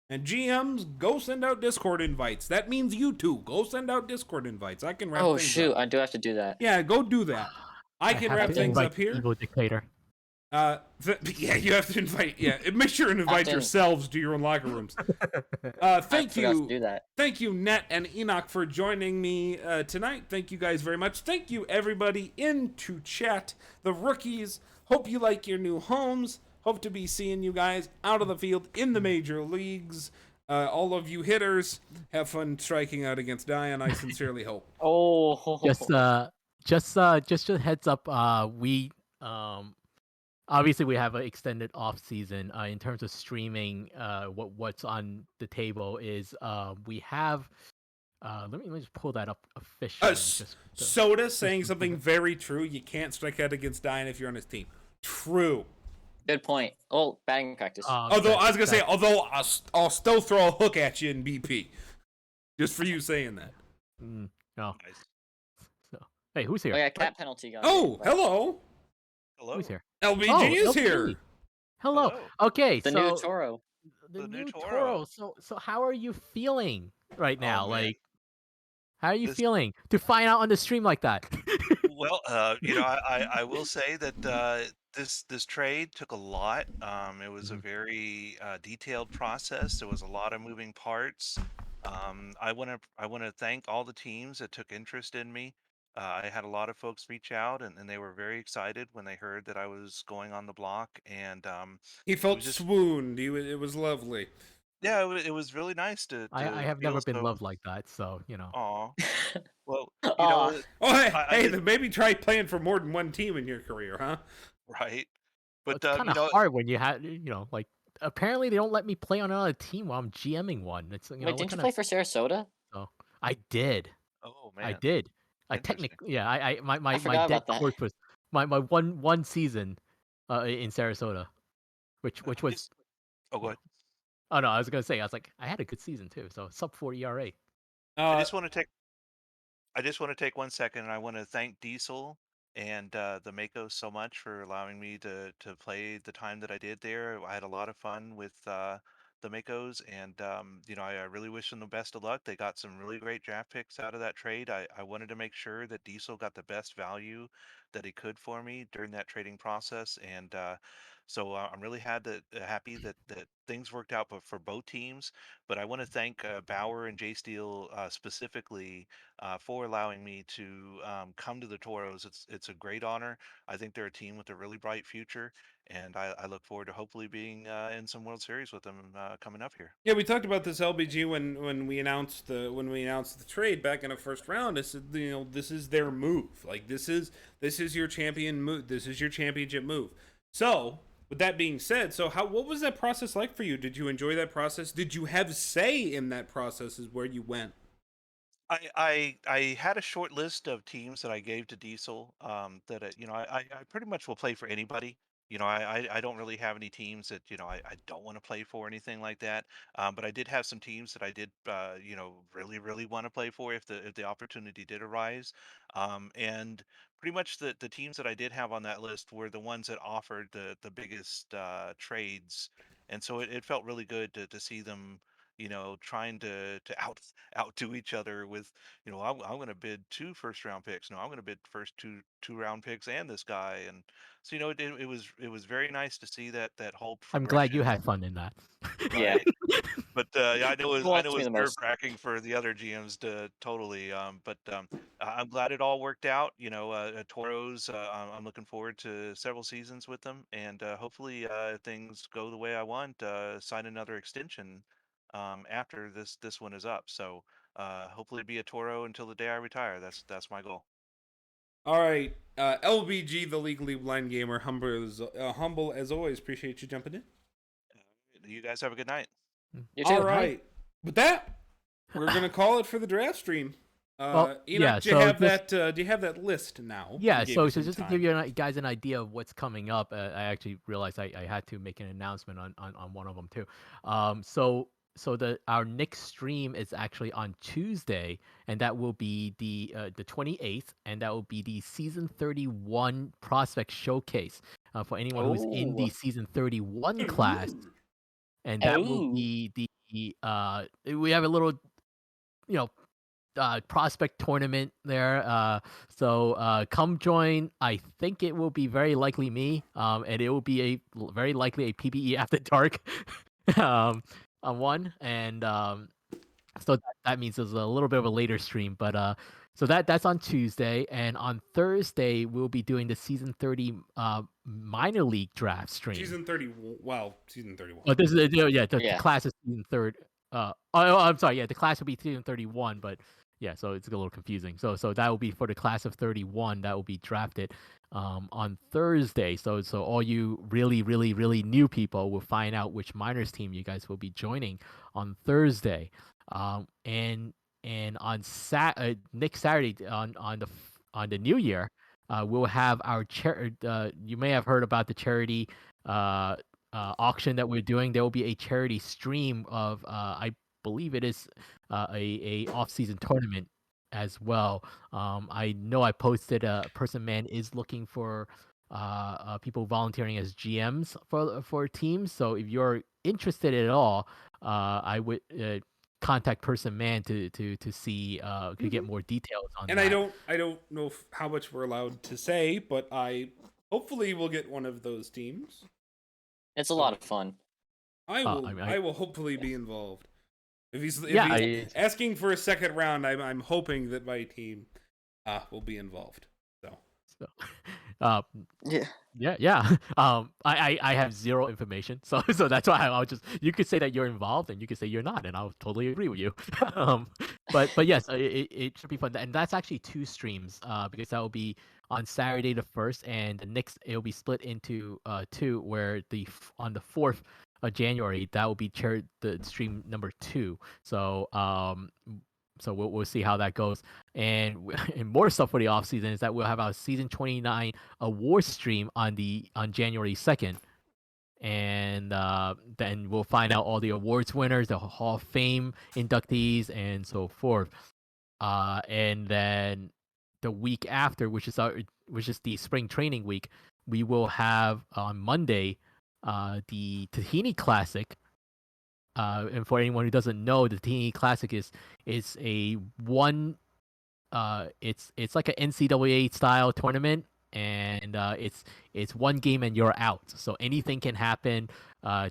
S1: And GMs, go send out Discord invites. That means you too. Go send out Discord invites. I can wrap
S2: Oh
S1: things
S2: shoot,
S1: up.
S2: I do have to do that.
S1: Yeah, go do that. I can
S3: have
S1: wrap
S3: to
S1: things
S3: invite
S1: up here.
S3: Evil Dictator.
S1: Yeah, you have to invite. Yeah, make sure and invite yourselves to your own locker rooms. Thank you,
S2: do that.
S1: Thank you, Net and Enoch, for joining me tonight. Thank you guys very much. Thank you, everybody into chat. The rookies. Hope you like your new homes. Hope to be seeing you guys out of the field in the major leagues. All of you hitters, have fun striking out against Dion. I sincerely hope.
S3: Just a heads up. We obviously we have an extended off season. In terms of streaming, what's on the table is we have. Let me just pull that up officially.
S1: Soda saying something very true. You can't strike out against Dion if you're on his team. True.
S2: Good point. Oh, batting practice.
S1: Although I'll still throw a hook at you in BP, just for you saying that.
S3: No. Nice. So, hey, who's here?
S2: Oh yeah, cat penalty guy.
S1: Oh, hello.
S3: Who's here?
S1: LBG is here.
S3: Hello. Okay,
S2: the new Toro.
S3: The new Toro. So how are you feeling right now? Like, how are you feeling to find out on the stream like that?
S6: Well, I will say that this trade took a lot. It was a very detailed process. There was a lot of moving parts. I want to thank all the teams that took interest in me. I had a lot of folks reach out, and they were very excited when they heard that I was going on the block. And
S1: he felt swooned. It was lovely.
S6: Yeah, it was really nice to
S3: I have never been loved like that, so you know.
S6: Aw. Well,
S1: then maybe try playing for more than one team in your career, huh?
S6: Right. But
S3: it's kind of hard when you have, like, apparently they don't let me play on another team while I'm GMing one. It's
S2: Wait, didn't you play for Sarasota?
S3: Oh, I did.
S6: Oh man,
S3: I did. I technically, yeah. My dead course was my one season in Sarasota, which was.
S6: Oh, go ahead.
S3: Oh no, I was gonna say I had a good season too. So sub-4 ERA.
S6: I just want to take 1 second, and I want to thank Diesel and the Makos so much for allowing me to play the time that I did there. I had a lot of fun with the Makos, and I really wish them the best of luck. They got some really great draft picks out of that trade. I wanted to make sure that Diesel got the best value that he could for me during that trading process, and so I'm really happy that things worked out for both teams. But I want to thank Bauer and J Steel specifically for allowing me to come to the Toros. It's a great honor. I think they're a team with a really bright future, and I look forward to hopefully being in some World Series with them coming up here.
S1: Yeah, we talked about this LBG when we announced the trade back in the first round. This is their move. Like this is your champion move. This is your championship move. So, with that being said, what was that process like for you? Did you enjoy that process? Did you have say in that process is where you went?
S6: I had a short list of teams that I gave to Diesel that I pretty much will play for anybody. I don't really have any teams that I don't want to play for or anything like that. But I did have some teams that I did really want to play for if the opportunity did arise. And pretty much the teams that I did have on that list were the ones that offered the biggest trades, and so it felt really good to see them trying to outdo each other with, I'm going to bid 2 first-round picks. No, I'm going to bid first two-round picks and this guy. And so, it was very nice to see that whole
S3: I'm glad you had fun in that.
S2: Yeah.
S6: But I know it was nerve-wracking for the other GMs to totally. But I'm glad it all worked out. Toros, I'm looking forward to several seasons with them, and hopefully things go the way I want. Sign another extension after this one is up. So hopefully be a Toro until the day I retire. That's my goal.
S1: All right, LBG, the Legally Blind Gamer, humble as always. Appreciate you jumping in.
S6: You guys have a good night.
S2: You too.
S1: All right, with that, we're gonna call it for the draft stream. Enoch, do you have that list now?
S3: Yeah, so just to give you guys an idea of what's coming up, I actually realized I had to make an announcement on one of them too. So our next stream is actually on Tuesday, and that will be the 28th, and that will be the season 31 prospect showcase for anyone who's in the season 31 class, and that will be we have a little prospect tournament there. So come join. I think it will be very likely me, and it will be very likely a PBE after dark on one, and so that means it's a little bit of a later stream, but so that's on Tuesday, and on Thursday we'll be doing the season 30 minor league draft stream.
S1: Season 30. Wow, season 31.
S3: Oh, this is the class is season third. I'm sorry. Yeah, the class will be season 31, but yeah, so it's a little confusing. So that will be for the class of 31 that will be drafted on Thursday. So all you really new people will find out which minors team you guys will be joining on Thursday. And on next Saturday on the New Year, we'll have our you may have heard about the charity auction that we're doing. There will be a charity stream of I believe it is a off-season tournament as well. I know I posted Person Man is looking for people volunteering as GMs for teams. So if you're interested at all, I would contact Person Man to see to get more details on
S1: and
S3: that.
S1: I don't know how much we're allowed to say, but I hopefully will get one of those teams.
S2: It's a lot of fun.
S1: I will hopefully be involved. If he's asking for a second round, I'm hoping that my team will be involved. So
S3: yeah. I have zero information, so that's why I'll just, you could say that you're involved, and you could say you're not, and I'll totally agree with you. But yes, it should be fun, and that's actually 2 streams, because that will be on Saturday the 1st, and the next it'll be split into 2, where on the 4th of January that will be the stream number 2. So so we'll see how that goes. And more stuff for the off season is that we'll have our season 29 award stream on January 2nd, and then we'll find out all the awards winners, the Hall of Fame inductees, and so forth. And then the week after, which is the spring training week, we will have on Monday the Tahini Classic. And for anyone who doesn't know, the Tahini Classic is a one. It's like an NCAA style tournament, and it's one game and you're out. So anything can happen.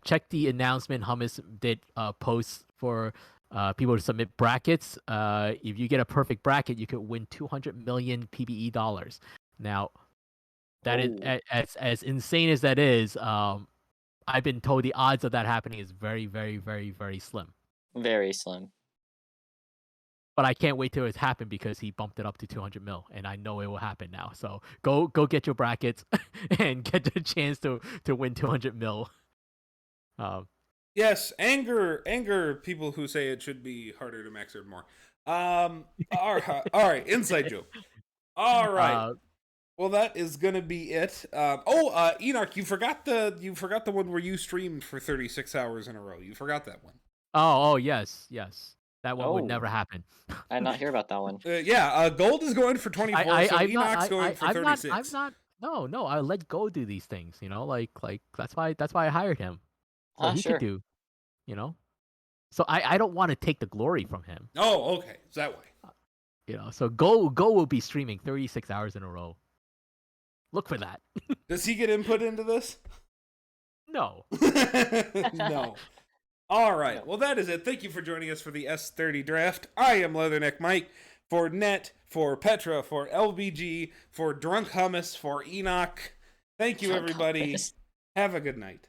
S3: Check the announcement. Hummus did posts for people to submit brackets. If you get a perfect bracket, you could win $200 million PBE dollars. Now, that is as insane as that is. I've been told the odds of that happening is very, very, very, very slim.
S2: Very slim.
S3: But I can't wait till it's happened, because he bumped it up to 200 mil, and I know it will happen now. So go get your brackets and get the chance to win 200 mil.
S1: Yes, anger people who say it should be harder to max earn more. All right, inside joke. All right. Well, that is gonna be it. Enoch, you forgot the one where you streamed for 36 hours in a row. You forgot that one.
S3: Oh, yes. That one would never happen.
S2: I did not hear about that one.
S1: Gold is going for 24, so Enoch's going for 36.
S3: No, I let Gold do these things, like that's why I hired him. So he could do, So I don't want to take the glory from him.
S1: Oh, okay. It's that way.
S3: So Go will be streaming 36 hours in a row. Look for that.
S1: Does he get input into this?
S3: No.
S1: No. All right. Well, that is it. Thank you for joining us for the S30 draft. I am Leatherneck Mike. For Net, for Petra, for LBG, for Drunk Hummus, for Enoch. Thank you, everybody. Have a good night.